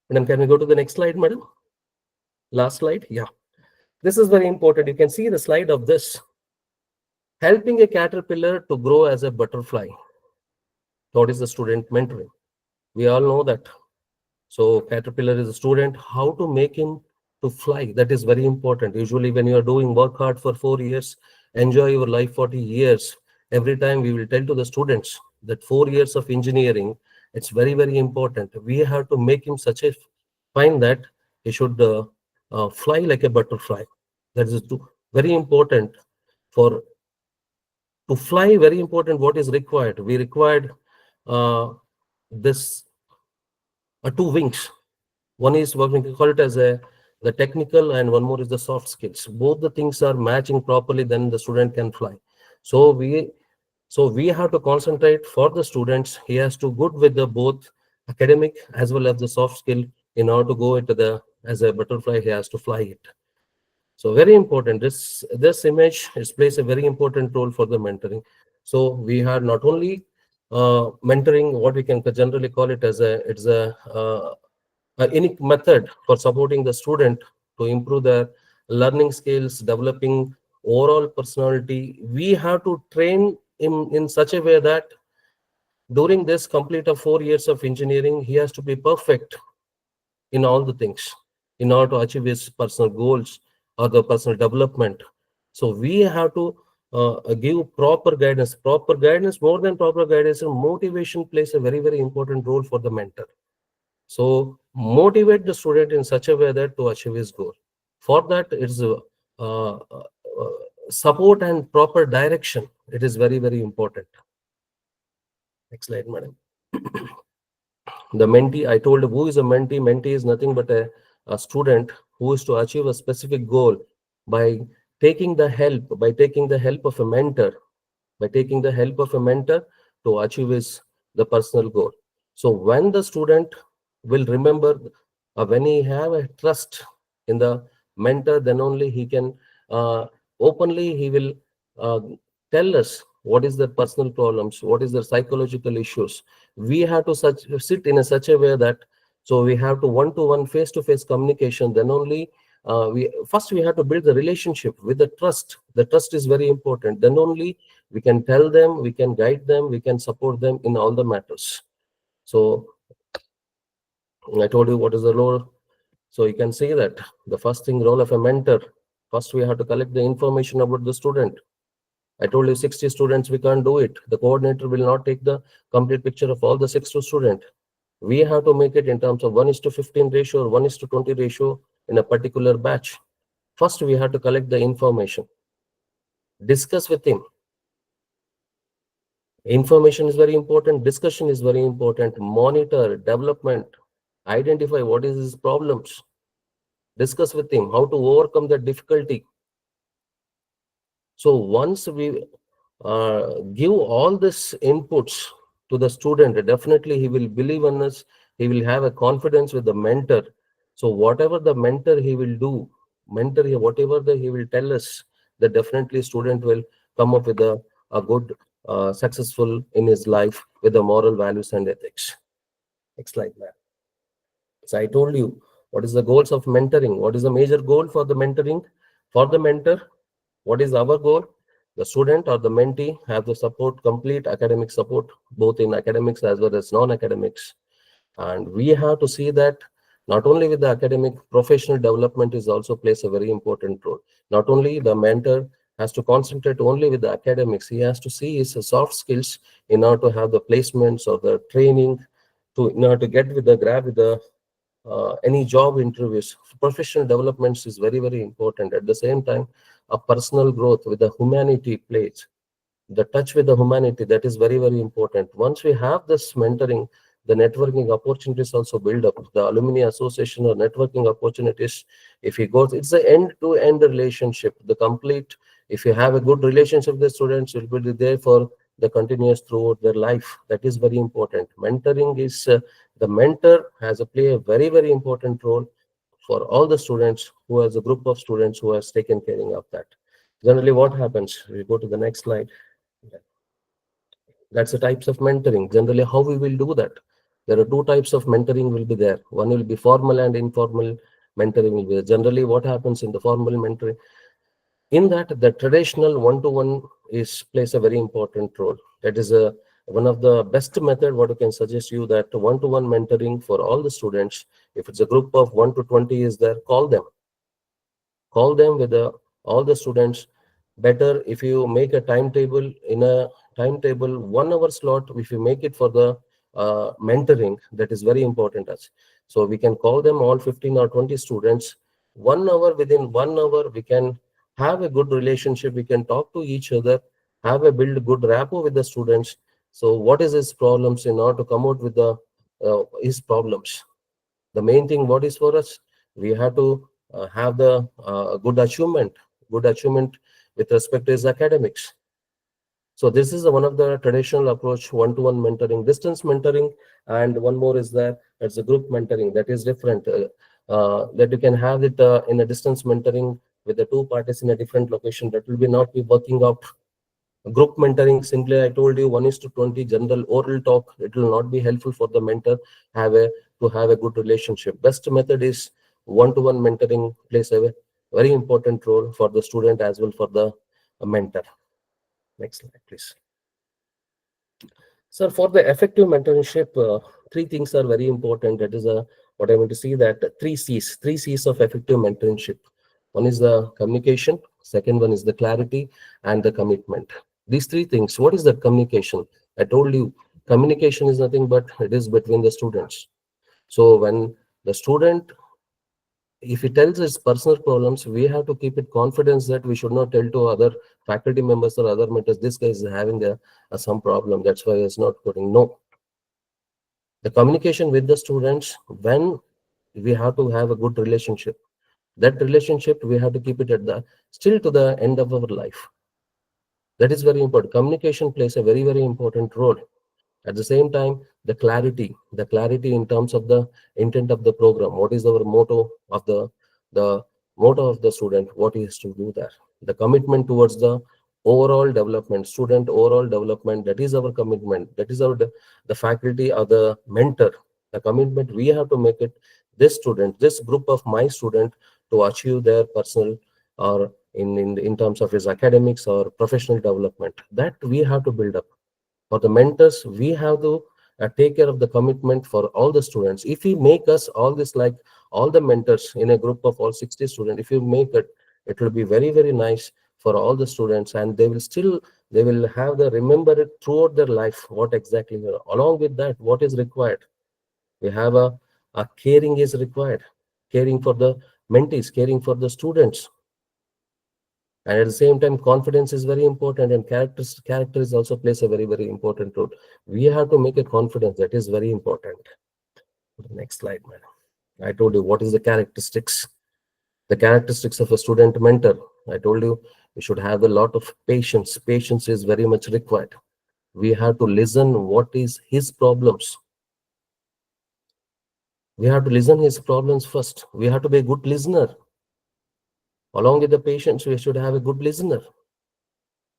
Madam, can we go to the next slide, madam? Last slide. Yeah. This is very important. You can see the slide of this. Helping a caterpillar to grow as a butterfly. What is the student mentoring? We all know that. So caterpillar is a student. How to make him to fly? That is very important. Usually when you are doing work hard for 4 years, enjoy your life 40 years. Every time we will tell to the students that 4 years of engineering, it's very, very important. We have to make him such a find that he should fly like a butterfly. That is very important. For to fly, very important. What is required? We required this 2 wings. One is what we call it as the technical, and one more is the soft skills. Both the things are matching properly, then the student can fly. So we have to concentrate for the students. He has to good with the both academic as well as the soft skill. In order to go into the as a butterfly, he has to fly it. So very important. This image plays a very important role for the mentoring. So we have not only mentoring, what we can generally call it as a unique method for supporting the student to improve their learning skills, developing overall personality. We have to train him in such a way that during this complete of 4 years of engineering, he has to be perfect in all the things in order to achieve his personal goals or the personal development. So we have to give proper guidance. Proper guidance, more than proper guidance, and motivation plays a very, very important role for the mentor. So motivate the student in such a way that to achieve his goal. For that, it's support and proper direction. It is very, very important. Next slide, madam. The mentee, I told who is a mentee. Mentee is nothing but a student who is to achieve a specific goal by taking the help of a mentor, to achieve the personal goal. So when the student will remember, when he have a trust in the mentor, then only he can openly he will tell us what is their personal problems, what is their psychological issues. We have to sit in such a way that, so we have to one-to-one, face-to-face communication. Then only we have to build the relationship with the trust. The trust is very important. Then only we can tell them, we can guide them, we can support them in all the matters. So I told you what is the role. So you can see that the first thing, role of a mentor. First, we have to collect the information about the student. I told you 60 students, we can't do it. The coordinator will not take the complete picture of all the 60 students. We have to make it in terms of 1:15 ratio or 1:20 ratio in a particular batch. First, we have to collect the information. Discuss with him. Information is very important. Discussion is very important. Monitor development. Identify what is his problems. Discuss with him how to overcome the difficulty. So once we give all this inputs to the student, definitely he will believe in us. He will have a confidence with the mentor. So whatever the mentor he will do, whatever he will tell us, that definitely student will come up with a good, successful in his life with the moral values and ethics. Next slide, ma'am. So I told you what is the goals of mentoring. What is the major goal for the mentoring? For the mentor, what is our goal? The student or the mentee have the support, complete academic support, both in academics as well as non-academics. And we have to see that not only with the academic, professional development is also plays a very important role. Not only the mentor has to concentrate only with the academics, he has to see his soft skills in order to have the placements or the training, in order to get with the grab with the any job interviews. Professional developments is very, very important. At the same time, a personal growth with the humanity plays. The touch with the humanity, that is very, very important. Once we have this mentoring, the networking opportunities also build up. The alumni association or networking opportunities, if he goes, it's an end-to-end relationship. The complete, if you have a good relationship with the students, will be there for the continuous throughout their life. That is very important. Mentoring is the mentor has a play a very, very important role for all the students who has a group of students who has taken care of that. Generally, what happens? We go to the next slide. That's the types of mentoring. Generally, how we will do that. There are two types of mentoring will be there. One will be formal and informal mentoring will be there. Generally, what happens in the formal mentoring? In that, the traditional one-to-one is plays a very important role. That is one of the best method what I can suggest you, that one-to-one mentoring for all the students. If it's a group of 1 to 20 is there, call them with all the students. Better if you make a timetable, in a timetable 1 hour slot, if you make it for the mentoring, that is very important. So we can call them all 15 or 20 students 1 hour. Within 1 hour we can have a good relationship, we can talk to each other, build good rapport with the students. So what is his problems, in order to come out with the his problems. The main thing what is for us, we have to have the good achievement with respect to his academics. So this is one of the traditional approach, one-to-one mentoring, distance mentoring, and one more is that it's a group mentoring. That is different. That you can have it in a distance mentoring with the two parties in a different location. That will be not be working out. Group mentoring, simply I told you 1:20 general oral talk. It will not be helpful for the mentor to have a good relationship. Best method is one-to-one mentoring, plays a very important role for the student as well for the mentor. Next slide, please. Sir, for the effective mentorship, three things are very important. That is what I want to see, that three C's of effective mentorship. One is the communication, second one is the clarity, and the commitment. These three things. What is the communication? I told you, communication is nothing but it is between the students. So when the student, if he tells his personal problems, we have to keep it confidence that we should not tell to other faculty members or other mentors, this guy is having some problem, that's why he's not putting. No. The communication with the students, when we have to have a good relationship, that relationship we have to keep it still to the end of our life. That is very important. Communication plays a very, very important role. At the same time, the clarity in terms of the intent of the program. What is our motto of the motto of the student? What is to do there? The commitment towards the overall development, student overall development. That is our commitment. That is the faculty or the mentor. The commitment we have to make it. This student, this group of my student, to achieve their personal or in terms of his academics or professional development. That we have to build up. For the mentors, we have to take care of the commitment for all the students. If we make us all this, like all the mentors in a group of all 60 students, if you make it, it will be very, very nice for all the students, and they will have the remember it throughout their life, what exactly. Along with that, what is required? We have a caring is required, caring for the mentees, caring for the students. And at the same time, confidence is very important, and character is also plays a very, very important role. We have to make a confidence, that is very important. Next slide, madam. I told you what is the characteristics. The characteristics of a student mentor. I told you we should have a lot of patience. Patience is very much required. We have to listen what is his problems. We have to listen his problems first. We have to be a good listener. Along with the patience, we should have a good listener.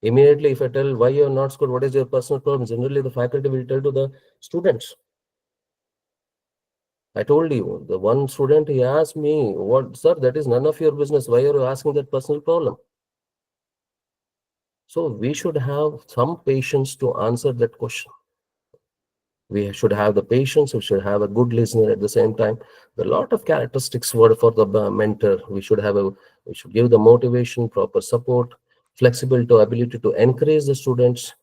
Immediately, if I tell why you are not scored, what is your personal problem? Generally, the faculty will tell to the students. I told you, the one student, he asked me, "What, sir, that is none of your business. Why are you asking that personal problem?" So we should have some patience to answer that question. We should have the patience. We should have a good listener at the same time. There are a lot of characteristics for the mentor. We should give the motivation, proper support, flexible to ability to encourage the students,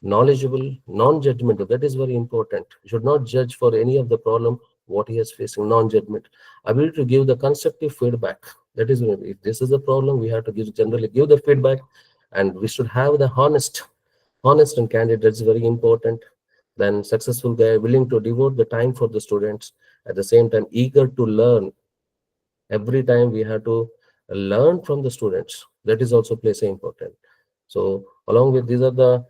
knowledgeable, non-judgmental. That is very important. We should not judge for any of the problem what he is facing. Non-judgment, ability to give the constructive feedback. That is, if this is the problem, we have to generally give the feedback, and we should have the honest and candid. That's very important. Then successful guy, willing to devote the time for the students, at the same time eager to learn. Every time we have to learn from the students. That is also plays important. So along with these are the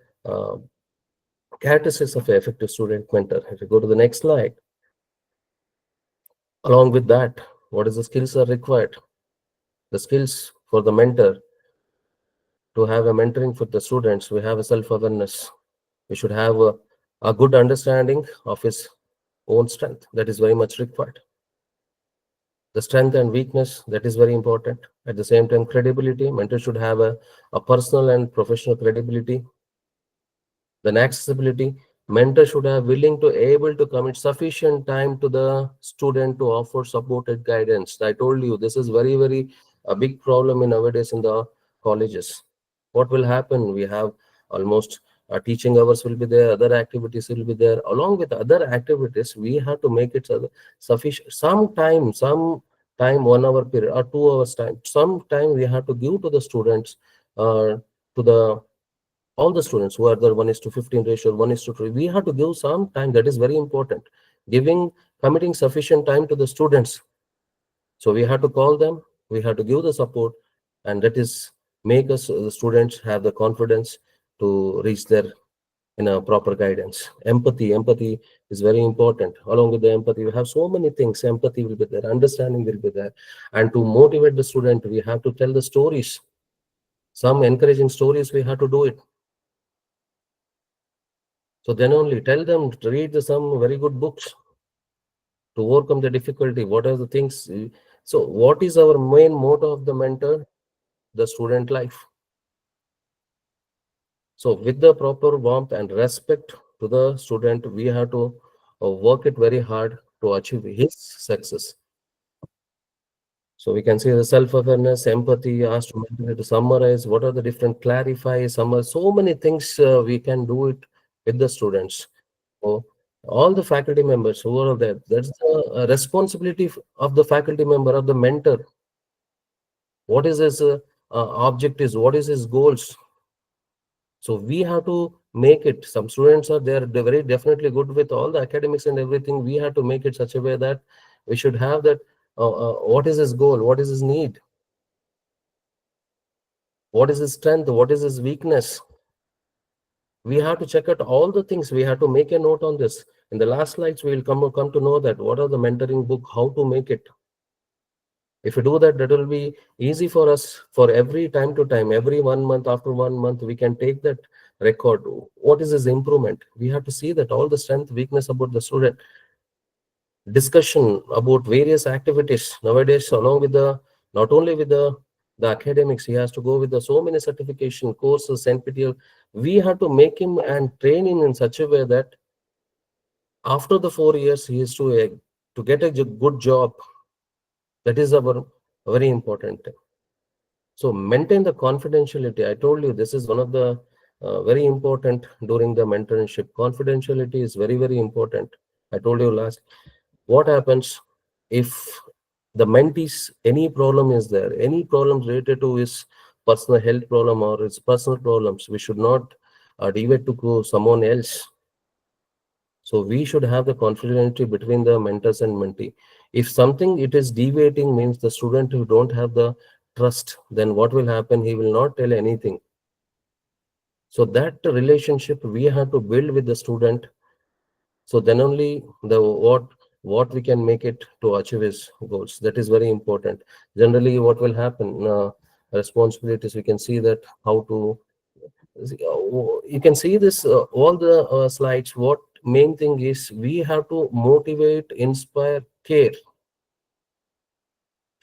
characteristics of an effective student mentor. If you go to the next slide, along with that, what is the skills are required? The skills for the mentor to have a mentoring for the students, we have a self-awareness. We should have a good understanding of his own strength. That is very much required. The strength and weakness, that is very important. At the same time, credibility. Mentor should have a personal and professional credibility. Then accessibility. Mentor should have willing to able to commit sufficient time to the student to offer supported guidance. I told you this is very a big problem in nowadays in the colleges. What will happen? We have almost teaching hours will be there, other activities will be there. Along with other activities, we have to make it sufficient. Some time, 1 hour period or 2 hours time. Some time we have to give to the students, to the all the students who are the 1:15 ratio, 1:3. We have to give some time. That is very important. Committing sufficient time to the students. So we have to call them. We have to give the support, and that is make us the students have the confidence to reach their in a proper guidance. Empathy is very important. Along with the empathy, we have so many things. Empathy will be there, understanding will be there, and to motivate the student, we have to tell the stories. Some encouraging stories, we have to do it. So then only tell them to read some very good books to overcome the difficulty. What are the things? So what is our main motto of the mentor? The student life. So with the proper warmth and respect to the student, we have to work it very hard to achieve his success. So we can see the self-awareness, empathy, ask to mentor to summarize, what are the different, clarify, summarize, so many things we can do it with the students. So all the faculty members who are there, that's the responsibility of the faculty member, of the mentor. What is his objectives? What is his goals? So we have to make it. Some students are there, they're very definitely good with all the academics and everything. We have to make it such a way that we should have that. What is his goal? What is his need? What is his strength? What is his weakness? We have to check out all the things. We have to make a note on this. In the last slides, we will come to know that what are the mentoring book, how to make it. If you do that, that will be easy for us. For every time to time, every 1 month, after 1 month, we can take that record. What is his improvement? We have to see that all the strength, weakness about the student. Discussion about various activities nowadays, along with the not only with the academics, he has to go with the so many certification courses, NPTEL. We have to make him and train him in such a way that after the 4 years, he is to get a good job. That is our very important thing. So maintain the confidentiality. I told you this is one of the very important during the mentorship. Confidentiality is very important. I told you last. What happens if the mentees, any problem is there, any problems related to his personal health problem or his personal problems, we should not deviate to go someone else. So we should have the confidentiality between the mentors and mentee. If something it is deviating, means the student who don't have the trust, then what will happen? He will not tell anything. So that relationship we have to build with the student. So then only the what we can make it to achieve his goals. That is very important. Generally, what will happen? Responsibilities. We can see that how to. You can see this all the slides. What main thing is we have to motivate, inspire, care.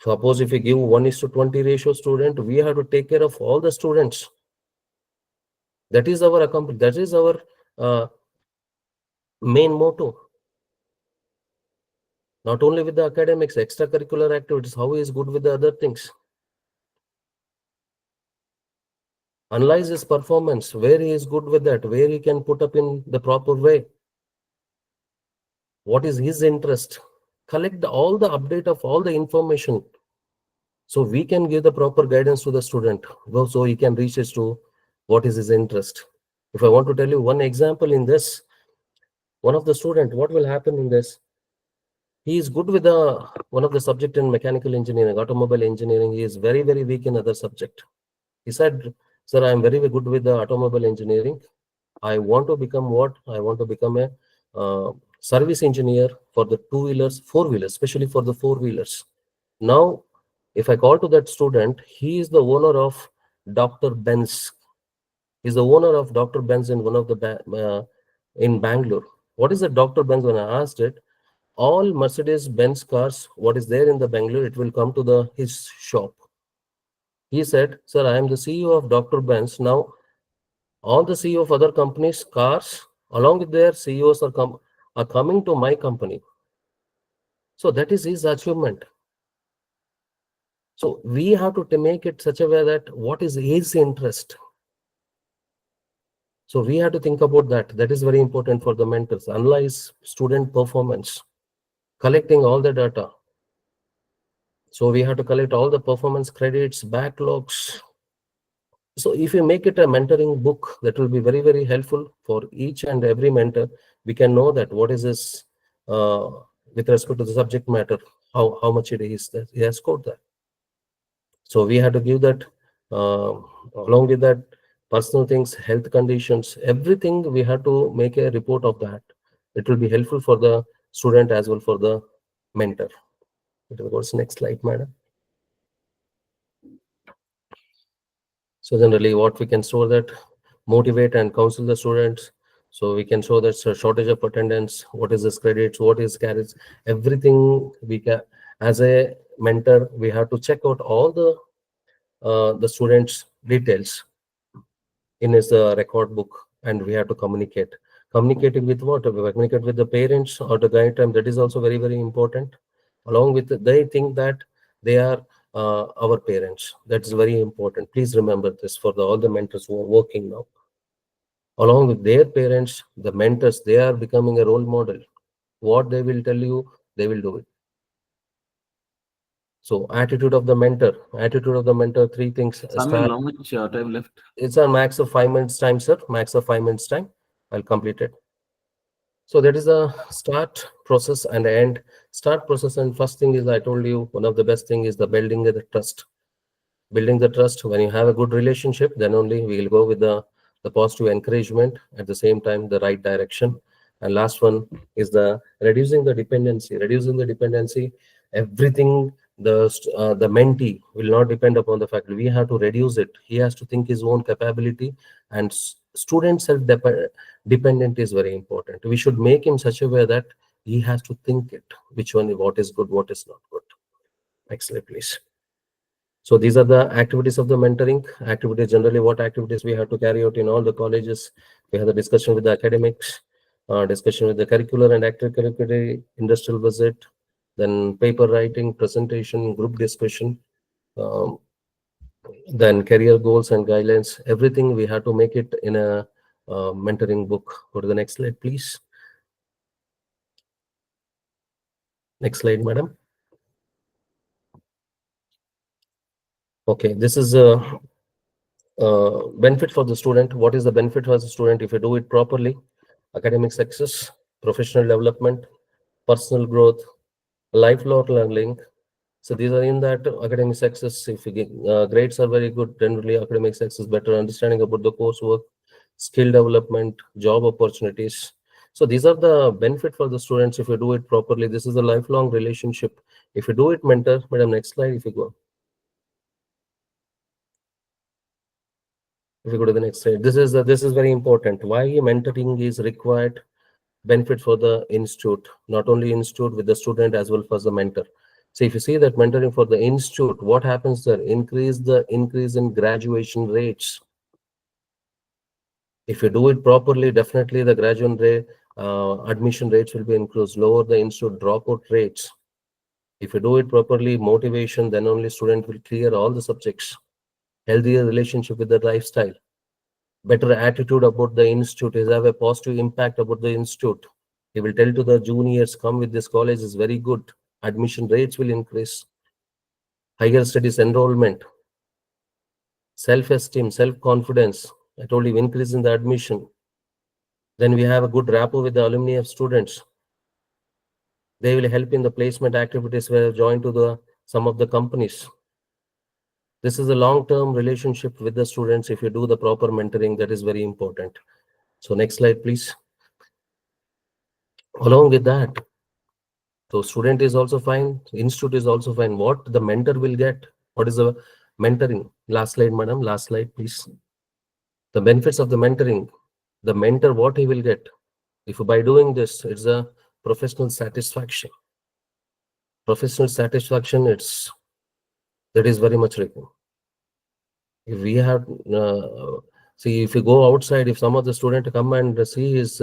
Suppose if we give 1:20 ratio student, we have to take care of all the students. That is our that is our main motto. Not only with the academics, extracurricular activities, how he is good with the other things. Analyze his performance, where he is good with that, where he can put up in the proper way. What is his interest? Collect all the update of all the information. So we can give the proper guidance to the student. So he can reach it to what is his interest. If I want to tell you one example in this, one of the student, what will happen in this? He is good with one of the subject in mechanical engineering, automobile engineering. He is very weak in other subject. He said, sir, I am very good with the automobile engineering. I want to become what? I want to become a service engineer for the two-wheelers, four-wheelers, especially for the four-wheelers. Now, if I call to that student, he is the owner of Dr. Benz. He's the owner of Dr. Benz in one of the in Bangalore. What is the Dr. Benz? When I asked it, all Mercedes Benz cars, what is there in the Bangalore, it will come to his shop. He said, sir, I am the CEO of Dr. Benz. Now, all the CEO of other companies, cars, along with their CEOs are coming to my company. So that is his achievement. So we have to make it such a way that what is his interest. So we have to think about that. That is very important for the mentors. Analyze student performance, collecting all the data. So we have to collect all the performance credits, backlogs. So if you make it a mentoring book, that will be very, very helpful for each and every mentor. We can know that what is this with respect to the subject matter, how much it is that he has scored that. So we have to give that along with that personal things, health conditions, everything. We have to make a report of that. It will be helpful for the student as well for the mentor. It will go to next slide, madam. So generally what we can show that motivate and counsel the students. So we can show that shortage of attendance, what is this credits, what is carrots, everything we can. As a mentor, we have to check out all the students' details in his record book, and we have to communicate. Communicating with what? Communicate with the parents or the guide time. That is also very, very important. Along with they think that they are our parents. That's very important. Please remember this for all the mentors who are working now. Along with their parents, the mentors, they are becoming a role model. What they will tell you, they will do it. So attitude of the mentor, three things. Samuel, how much time left? It's a max of 5 minutes time, sir. Max of 5 minutes time. I'll complete it. So that is a start process and end. Start process, and first thing is I told you one of the best thing is the building the trust. Building the trust. When you have a good relationship, then only we will go with the positive encouragement, at the same time the right direction. And last one is the reducing the dependency. Everything the mentee will not depend upon the faculty. We have to reduce it. He has to think his own capability, and student self-dependent is very important. We should make him such a way that he has to think it, what is good, what is not good. Next slide, please. So these are the activities of the mentoring. Activities, generally what activities we have to carry out in all the colleges. We have the discussion with the academics, discussion with the curricular and extracurricular, industrial visit, then paper writing, presentation, group discussion, then career goals and guidelines. Everything we have to make it in a mentoring book. Go to the next slide, please. Next slide, madam. Okay, this is a benefit for the student. What is the benefit for the student if you do it properly? Academic success, professional development, personal growth, lifelong learning. So these are in that academic success. If you get grades are very good, generally academic success, better understanding about the coursework, skill development, job opportunities. So these are the benefit for the students if you do it properly. This is a lifelong relationship. If you do it, mentor, madam, next slide, if you go. If you go to the next slide, this is very important. Why mentoring is required? Benefit for the institute, not only institute with the student as well as the mentor. So if you see that mentoring for the institute, what happens there? Increase in graduation rates. If you do it properly, definitely the graduation rate, admission rates will be increased. Lower the institute dropout rates. If you do it properly, motivation, then only student will clear all the subjects. Healthier relationship with the lifestyle. Better attitude about the institute. Is have a positive impact about the institute. He will tell to the juniors, come with this college is very good. Admission rates will increase. Higher studies enrollment. Self-esteem, self-confidence. I told you, increase in the admission. Then we have a good rapport with the alumni of students. They will help in the placement activities where join to some of the companies. This is a long-term relationship with the students. If you do the proper mentoring, that is very important. So next slide, please. Along with that, so student is also fine, institute is also fine. What the mentor will get? What is the mentoring? Last slide, madam. Last slide, please. The benefits of the mentoring. The mentor, what he will get? If by doing this, it's a professional satisfaction. Professional satisfaction, that is very much required. If we have see, if you go outside, if some of the student come and see his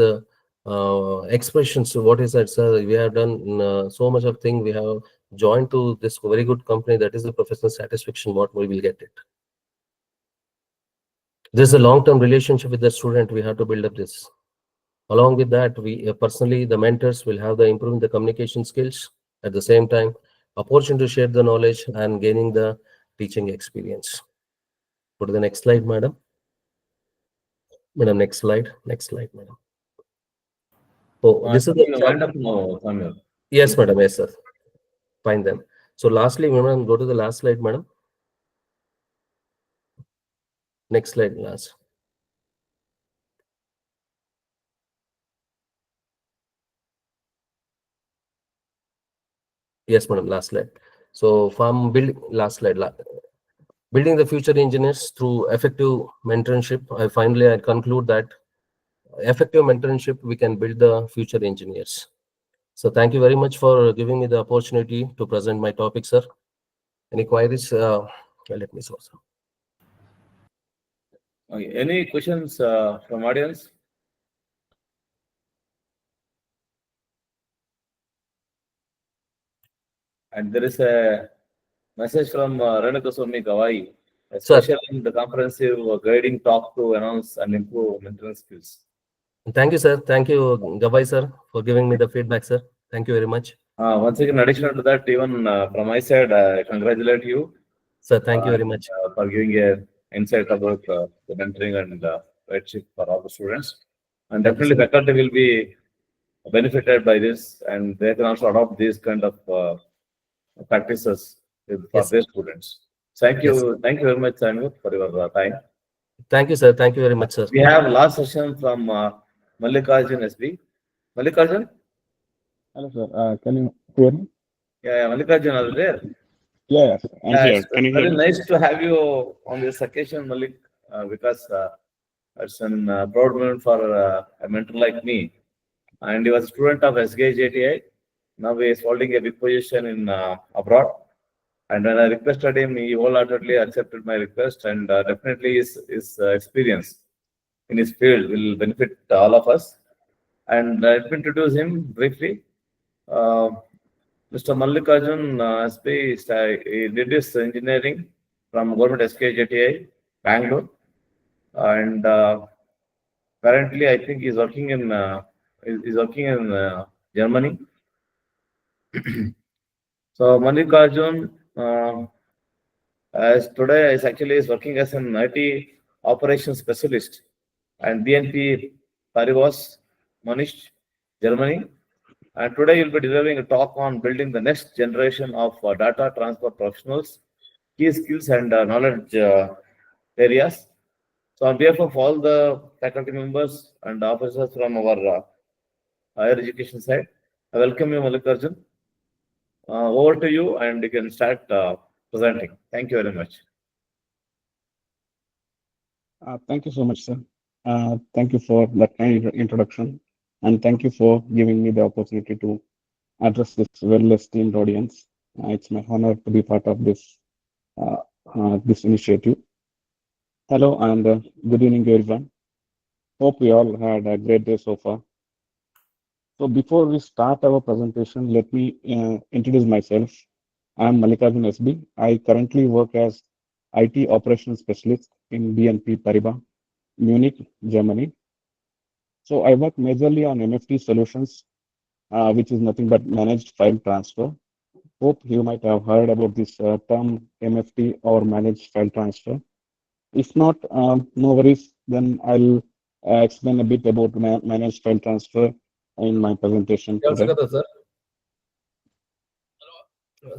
expressions, what is that, sir? We have done so much of thing. We have joined to this very good company. That is the professional satisfaction. What we will get it. This is a long-term relationship with the student. We have to build up this. Along with that, we personally, the mentors will have the improving the communication skills. At the same time, opportunity to share the knowledge and gaining the teaching experience. Go to the next slide, madam. Madam, next slide. Next slide, madam. Oh, this is the wind up now, Samuel. Yes, madam. Yes, sir. Fine then. So lastly, madam, go to the last slide, madam. Next slide, last. Yes, madam, last slide. So from building, last slide, building the future engineers through effective mentorship. I conclude that effective mentorship, we can build the future engineers. So thank you very much for giving me the opportunity to present my topic, sir. Any queries? Let me show, sir. Okay. Any questions from audience? And there is a message from Renukaswamy Gawai, a special and comprehensive guiding talk to announce and improve mentoring skills. Thank you, sir. Thank you, Gawai, sir, for giving me the feedback, sir. Thank you very much. Once again, in addition to that, even from my side, I congratulate you. Sir, thank you very much. For giving an insight about the mentoring and guideship for all the students. And definitely faculty will be benefited by this, and they can also adopt these kind of practices for their students. Thank you. Thank you very much, Samuel, for your time. Thank you, sir. Thank you very much, sir. We have last session from Mallikarjun SB. Mallikarjun? Hello, sir. Can you hear me? Yeah, Mallikarjun, are you there? Yeah, yes, I'm here. Can you hear Very me? nice to have you on this occasion, Malik, because it's a proud moment for a mentor like me. And he was a student of SGJTI. Now he is holding a big position in abroad. And when I requested him, he wholeheartedly accepted my request, and definitely his experience in his field will benefit all of us. And let me introduce him briefly. Mr. Mallikarjun SP, he did his engineering from Government SKJTI, Bangalore, and currently I think he's working in Germany. So Mallikarjun, as today is working as an IT operations specialist and BNP Paribas, Munich, Germany. And today you'll be delivering a talk on building the next generation of data transfer professionals, key skills and knowledge areas. So on behalf of all the faculty members and officers from our higher education side, I welcome you, Mallikarjun. Over to you, and you can start presenting. Thank you very much. Thank you so much, sir. Thank you for that kind introduction, and thank you for giving me the opportunity to address this well-esteemed audience. It's my honor to be part of this this initiative. Hello, and good evening, everyone. Hope we all had a great day so far. So before we start our presentation, let me introduce myself. I'm Mallikarjun SB. I currently work as IT operations specialist in BNP Paribas, Munich, Germany. So I work majorly on MFT solutions, which is nothing but managed file transfer. Hope you might have heard about this term MFT or managed file transfer. If not, no worries, then I'll explain a bit about managed file transfer in my presentation today.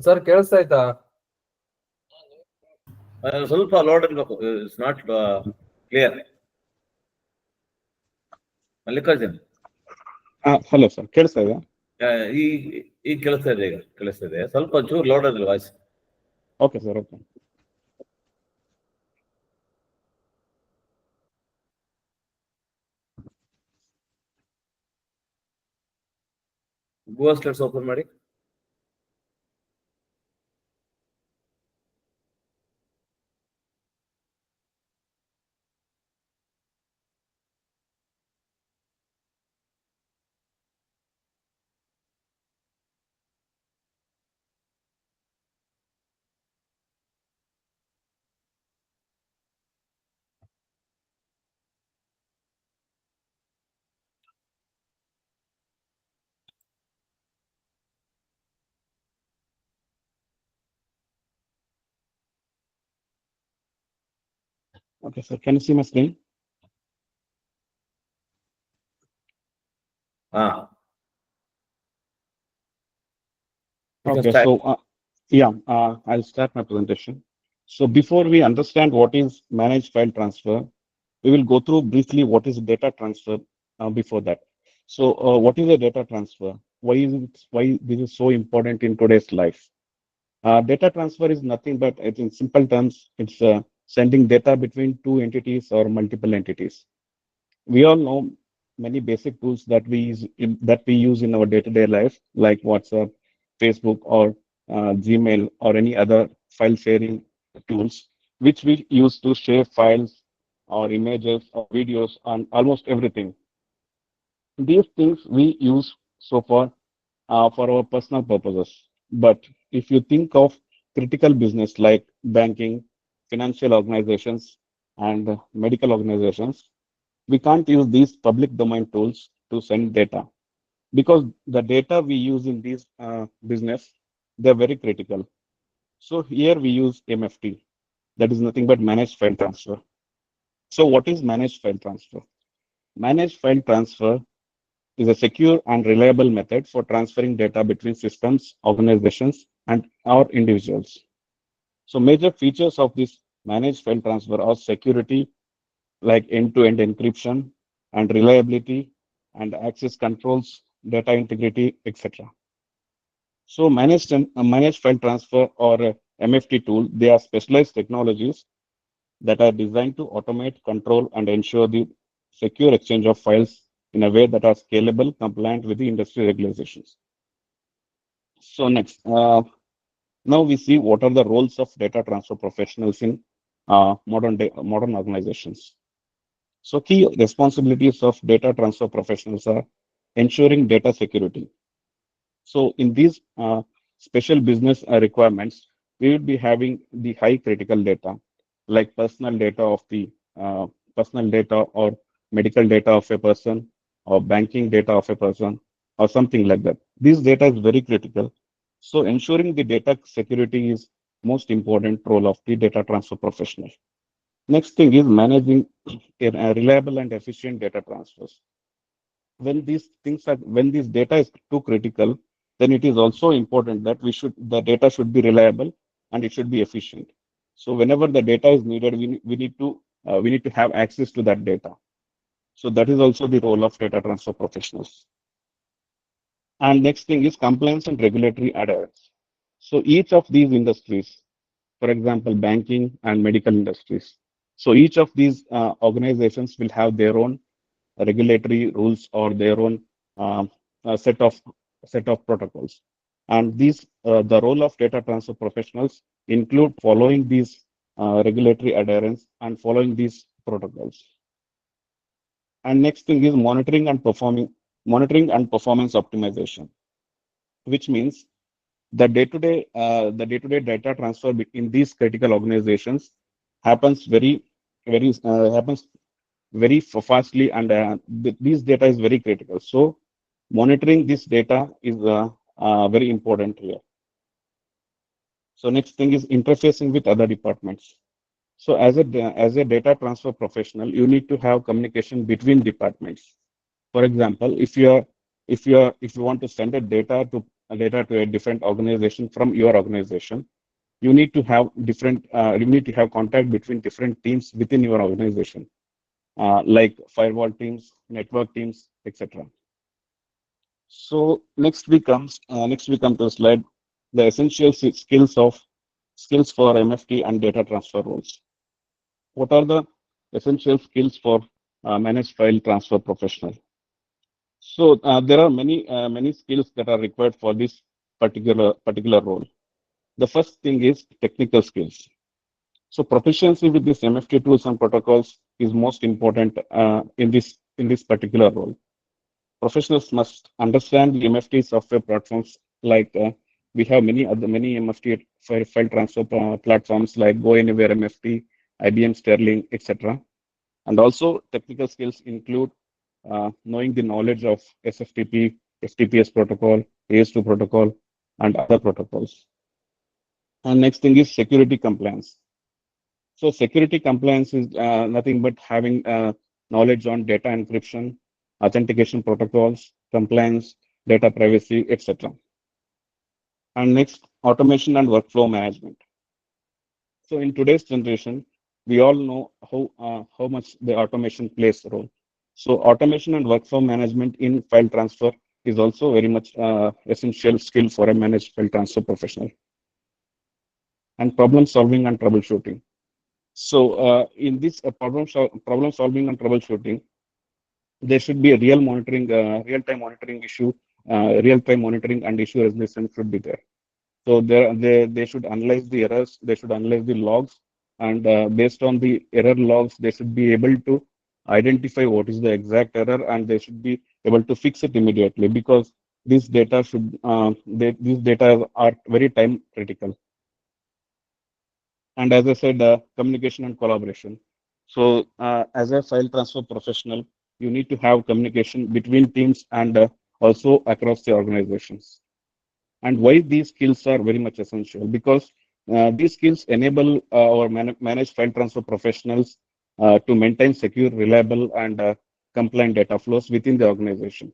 Sir, ಕೇಳಿಸ್ತಾ ಆಯ್ತಾ? ಸ್ವಲ್ಪ load ಇರಬೇಕು. It's not clear. Mallikarjun hello sir, ಕೇಳಿಸ್ತಾ ಇದೆಯಾ? ಈಗ ಕೇಳಿಸ್ತಾ ಇದೆ, ಈಗ ಕೇಳಿಸ್ತಾ ಇದೆ. ಸ್ವಲ್ಪ ಚೂರು ಲೌಡ್ ಆದ್ರೆ voice. Okay sir, okay. Google slides open ಮಾಡಿ. Okay, sir, can you see my screen? Ah, Okay, so I'll start my presentation. So before we understand what is managed file transfer, we will go through briefly what is data transfer before that. So what is a data transfer? Why this is so important in today's life? Data transfer is nothing but, in simple terms, it's sending data between two entities or multiple entities. We all know many basic tools that we use in our day-to-day life, like WhatsApp, Facebook, or Gmail, or any other file sharing tools, which we use to share files or images or videos on almost everything. These things we use so far for our personal purposes. But if you think of critical business like banking, financial organizations, and medical organizations, we can't use these public domain tools to send data, because the data we use in these business, they're very critical. So here we use MFT, that is nothing but managed file transfer. So what is managed file transfer? Managed file transfer is a secure and reliable method for transferring data between systems, organizations, and or individuals. So major features of this managed file transfer are security, like end-to-end encryption, and reliability, and access controls, data integrity, etc. So managed file transfer, or MFT tool, they are specialized technologies that are designed to automate, control, and ensure the secure exchange of files in a way that are scalable, compliant with the industry regulations. So next, now we see what are the roles of data transfer professionals in modern organizations. So key responsibilities of data transfer professionals are ensuring data security. So in these special business requirements, we will be having the high critical data, like personal data or medical data of a person, or banking data of a person, or something like that. This data is very critical. So ensuring the data security is most important role of the data transfer professional. Next thing is managing a reliable and efficient data transfers. When this data is too critical, then it is also important that the data should be reliable and it should be efficient. So whenever the data is needed, we need to have access to that data. So that is also the role of data transfer professionals. And next thing is compliance and regulatory adherence. So each of these industries, for example, banking and medical industries, so each of these organizations will have their own regulatory rules or their own uh, set of protocols. And the role of data transfer professionals include following these regulatory adherence and following these protocols. And next thing is monitoring and performance optimization, which means the day-to-day data transfer in these critical organizations happens happens very fastly, and this data is very critical. So monitoring this data is very important here. So next thing is interfacing with other departments. So as a data transfer professional, you need to have communication between departments. For example, if you want to send a data to a different organization from your organization, you need to have contact between different teams within your organization. like firewall teams, network teams, etc. So next we come to slide the essential skills for MFT and data transfer roles. What are the essential skills for managed file transfer professional? So there are many skills that are required for this particular role. The first thing is technical skills. So proficiency with these MFT tools and protocols is most important in this particular role. Professionals must understand the MFT software platforms like we have many MFT file transfer platforms like Go Anywhere MFT, IBM Sterling, etc. And also technical skills include knowing the knowledge of SFTP, FTPS protocol, AS2 protocol, and other protocols. And next thing is security compliance. So security compliance is nothing but having knowledge on data encryption, authentication protocols, compliance, data privacy, etc. And next, automation and workflow management. So in today's generation, we all know how much the automation plays a role. So automation and workflow management in file transfer is also very much essential skill for a managed file transfer professional. And problem solving and troubleshooting. So in this problem solving and troubleshooting, there should be a real-time monitoring issue, real-time monitoring and issue resolution should be there. So they should analyze the errors, they should analyze the logs, and based on the error logs, they should be able to identify what is the exact error, and they should be able to fix it immediately because these data are very time critical. And as I said, communication and collaboration. So as a file transfer professional, you need to have communication between teams and also across the organizations. And why these skills are very much essential? Because these skills enable our managed file transfer professionals to maintain secure, reliable, and compliant data flows within the organization.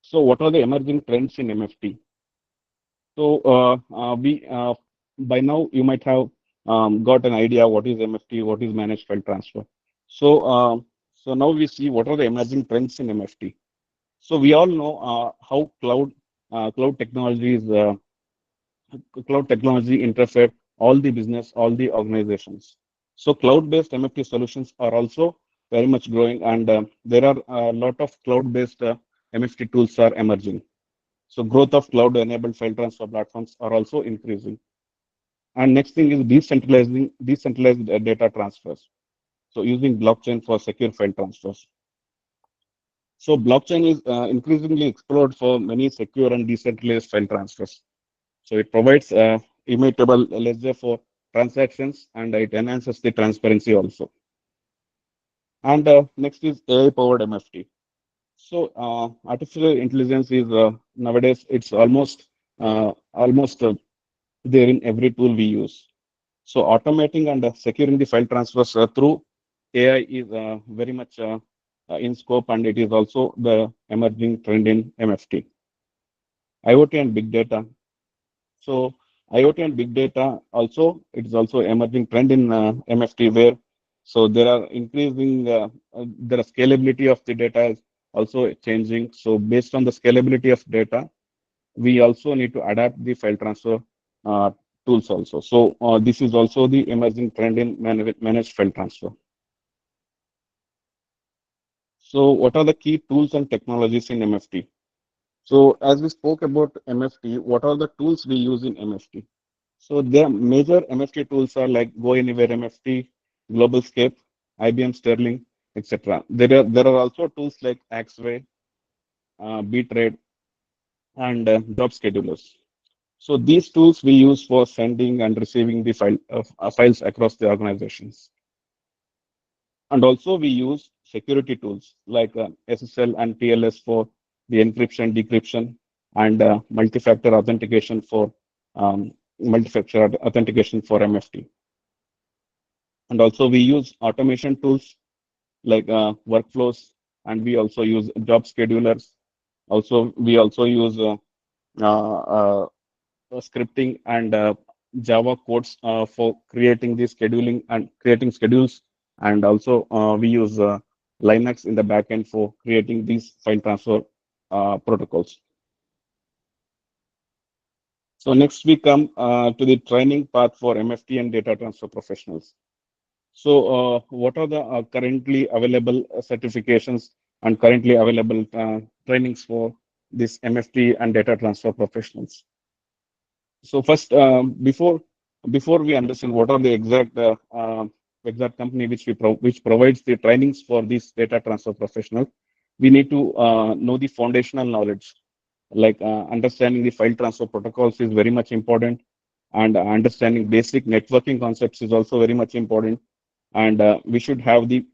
So what are the emerging trends in MFT? So by now you might have got an idea what is MFT, what is managed file transfer. So now we see what are the emerging trends in MFT. So we all know how cloud technology interfere all the business, all the organizations. So cloud-based MFT solutions are also very much growing, and there are a lot of cloud-based MFT tools are emerging. So growth of cloud-enabled file transfer platforms are also increasing. And next thing is decentralized data transfers. So using blockchain for secure file transfers. So blockchain is increasingly explored for many secure and decentralized file transfers. So it provides immutable ledger for transactions, and it enhances the transparency also. And next is AI-powered MFT. So artificial intelligence is nowadays it's almost there in every tool we use. So automating and securing the file transfers through AI is very much in scope, and it is also the emerging trend in MFT. IoT and big data. So IoT and big data also, it is also emerging trend in MFT, where so there are increasing the scalability of the data is also changing. So based on the scalability of data, we also need to adapt the file transfer tools also. So this is also the emerging trend in managed file transfer. So what are the key tools and technologies in MFT? So as we spoke about MFT, what are the tools we use in MFT? So the major MFT tools are like Go Anywhere MFT, GlobalScape, IBM Sterling, etc. There are also tools like Axway, Btrade, and job schedulers. So these tools we use for sending and receiving the files across the organizations. And also we use security tools like SSL and TLS for the encryption, decryption, and multi-factor authentication for MFT. And also we use automation tools like workflows, and we also use job schedulers. Also, we also use scripting and Java codes for creating the scheduling and creating schedules, and also we use Linux in the backend for creating these file transfer protocols. So next we come to the training path for MFT and data transfer professionals. So what are the currently available certifications and currently available trainings for this MFT and data transfer professionals? So first, before we understand what are the exact company which provides the trainings for these data transfer professionals, we need to know the foundational knowledge, like understanding the file transfer protocols is very much important, and understanding basic networking concepts is also very much important, and we should have the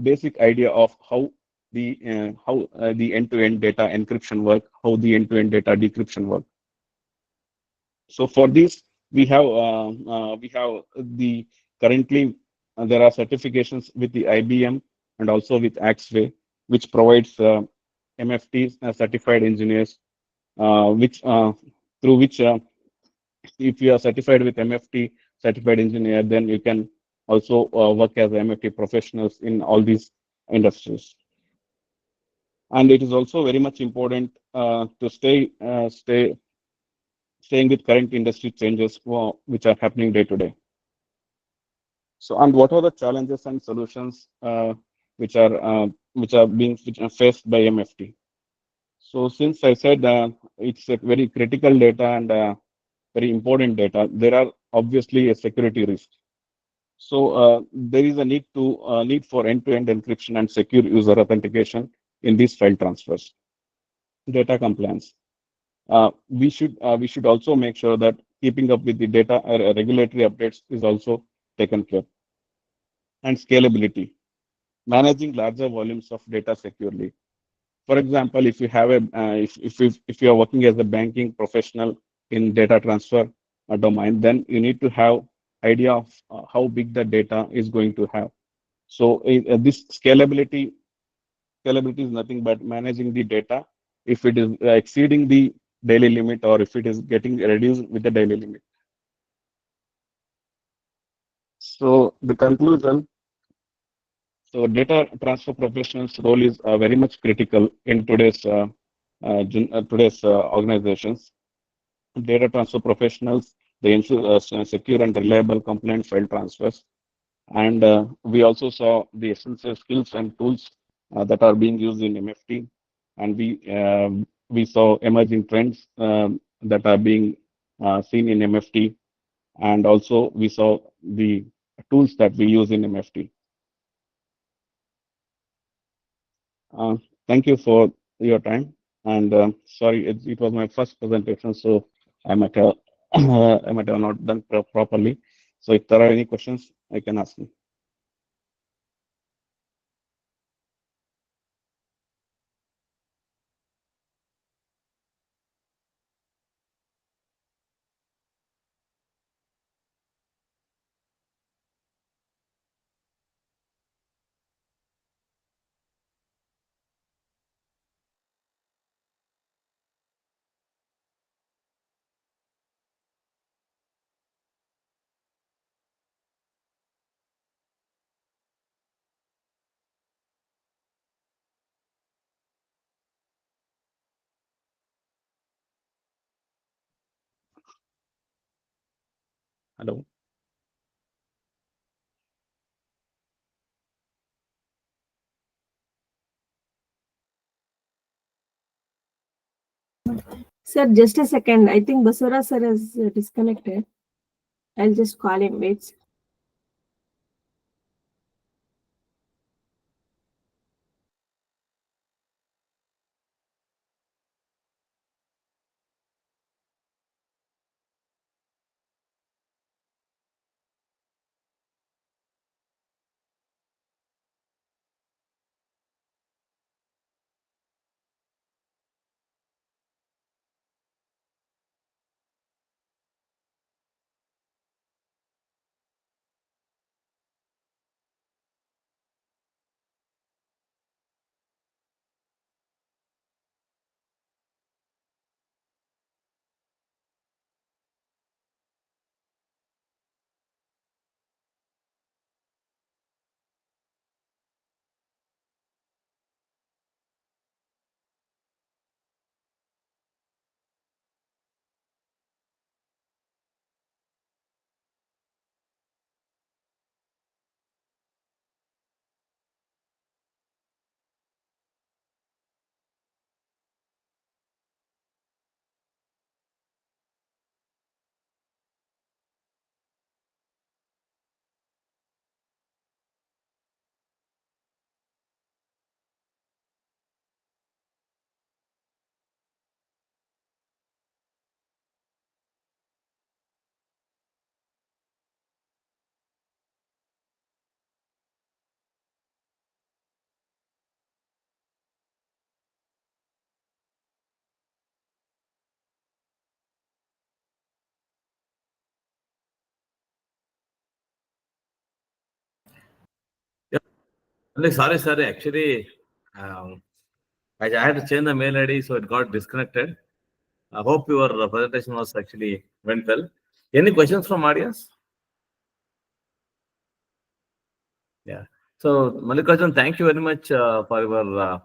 basic idea of how the end-to-end data encryption work, how the end-to-end data decryption work. So for this, we have the currently there are certifications with the IBM and also with Axway, which provides MFT certified engineers, which through which if you are certified with MFT certified engineer, then you can also work as MFT professionals in all these industries. And it is also very much important to staying with current industry changes which are happening day to day. So, and what are the challenges and solutions which are being faced by MFT? So, since I said it's a very critical data and very important data, there are obviously a security risk. So, there is a need for end-to-end encryption and secure user authentication in these file transfers. Data compliance. We should also make sure that keeping up with the data regulatory updates is also taken care. And scalability, managing larger volumes of data securely. For example, if you have a if you are working as a banking professional in data transfer domain, then you need to have idea of how big the data is going to have. So this scalability is nothing but managing the data if it is exceeding the daily limit or if it is getting reduced with the daily limit. So the conclusion, so data transfer professionals role is very much critical in today's organizations. Data transfer professionals, they ensure secure and reliable compliant file transfers. And we also saw the essential skills and tools that are being used in MFT, and we saw emerging trends that are being seen in MFT, and also we saw the tools that we use in MFT. Uh, Thank you for your time, and sorry, it was my first presentation, so I might have I might have not done properly. So if there are any questions, I can ask me. Hello. Sir, just a second. I think Basura sir is disconnected. I'll just call him. Wait. Sorry, sir. Actually, I had to change the mail ID, so it got disconnected. I hope your presentation was actually went well. Any questions from audience? Yeah. So, Mallikarjun, thank you very much for your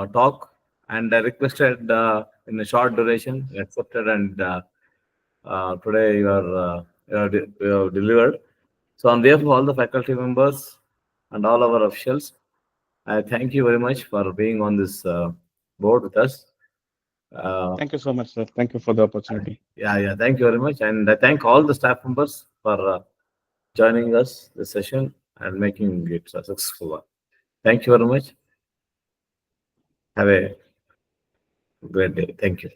talk. And I requested in a short duration, you accepted, and today you have delivered. So, on behalf of all the faculty members and all our officials, I thank you very much for being on this board with us. Thank you so much, sir. Thank you for the opportunity. Yeah, thank you very much. And I thank all the staff members for joining us this session and making it a successful one. Thank you very much. Have a great day. Thank you.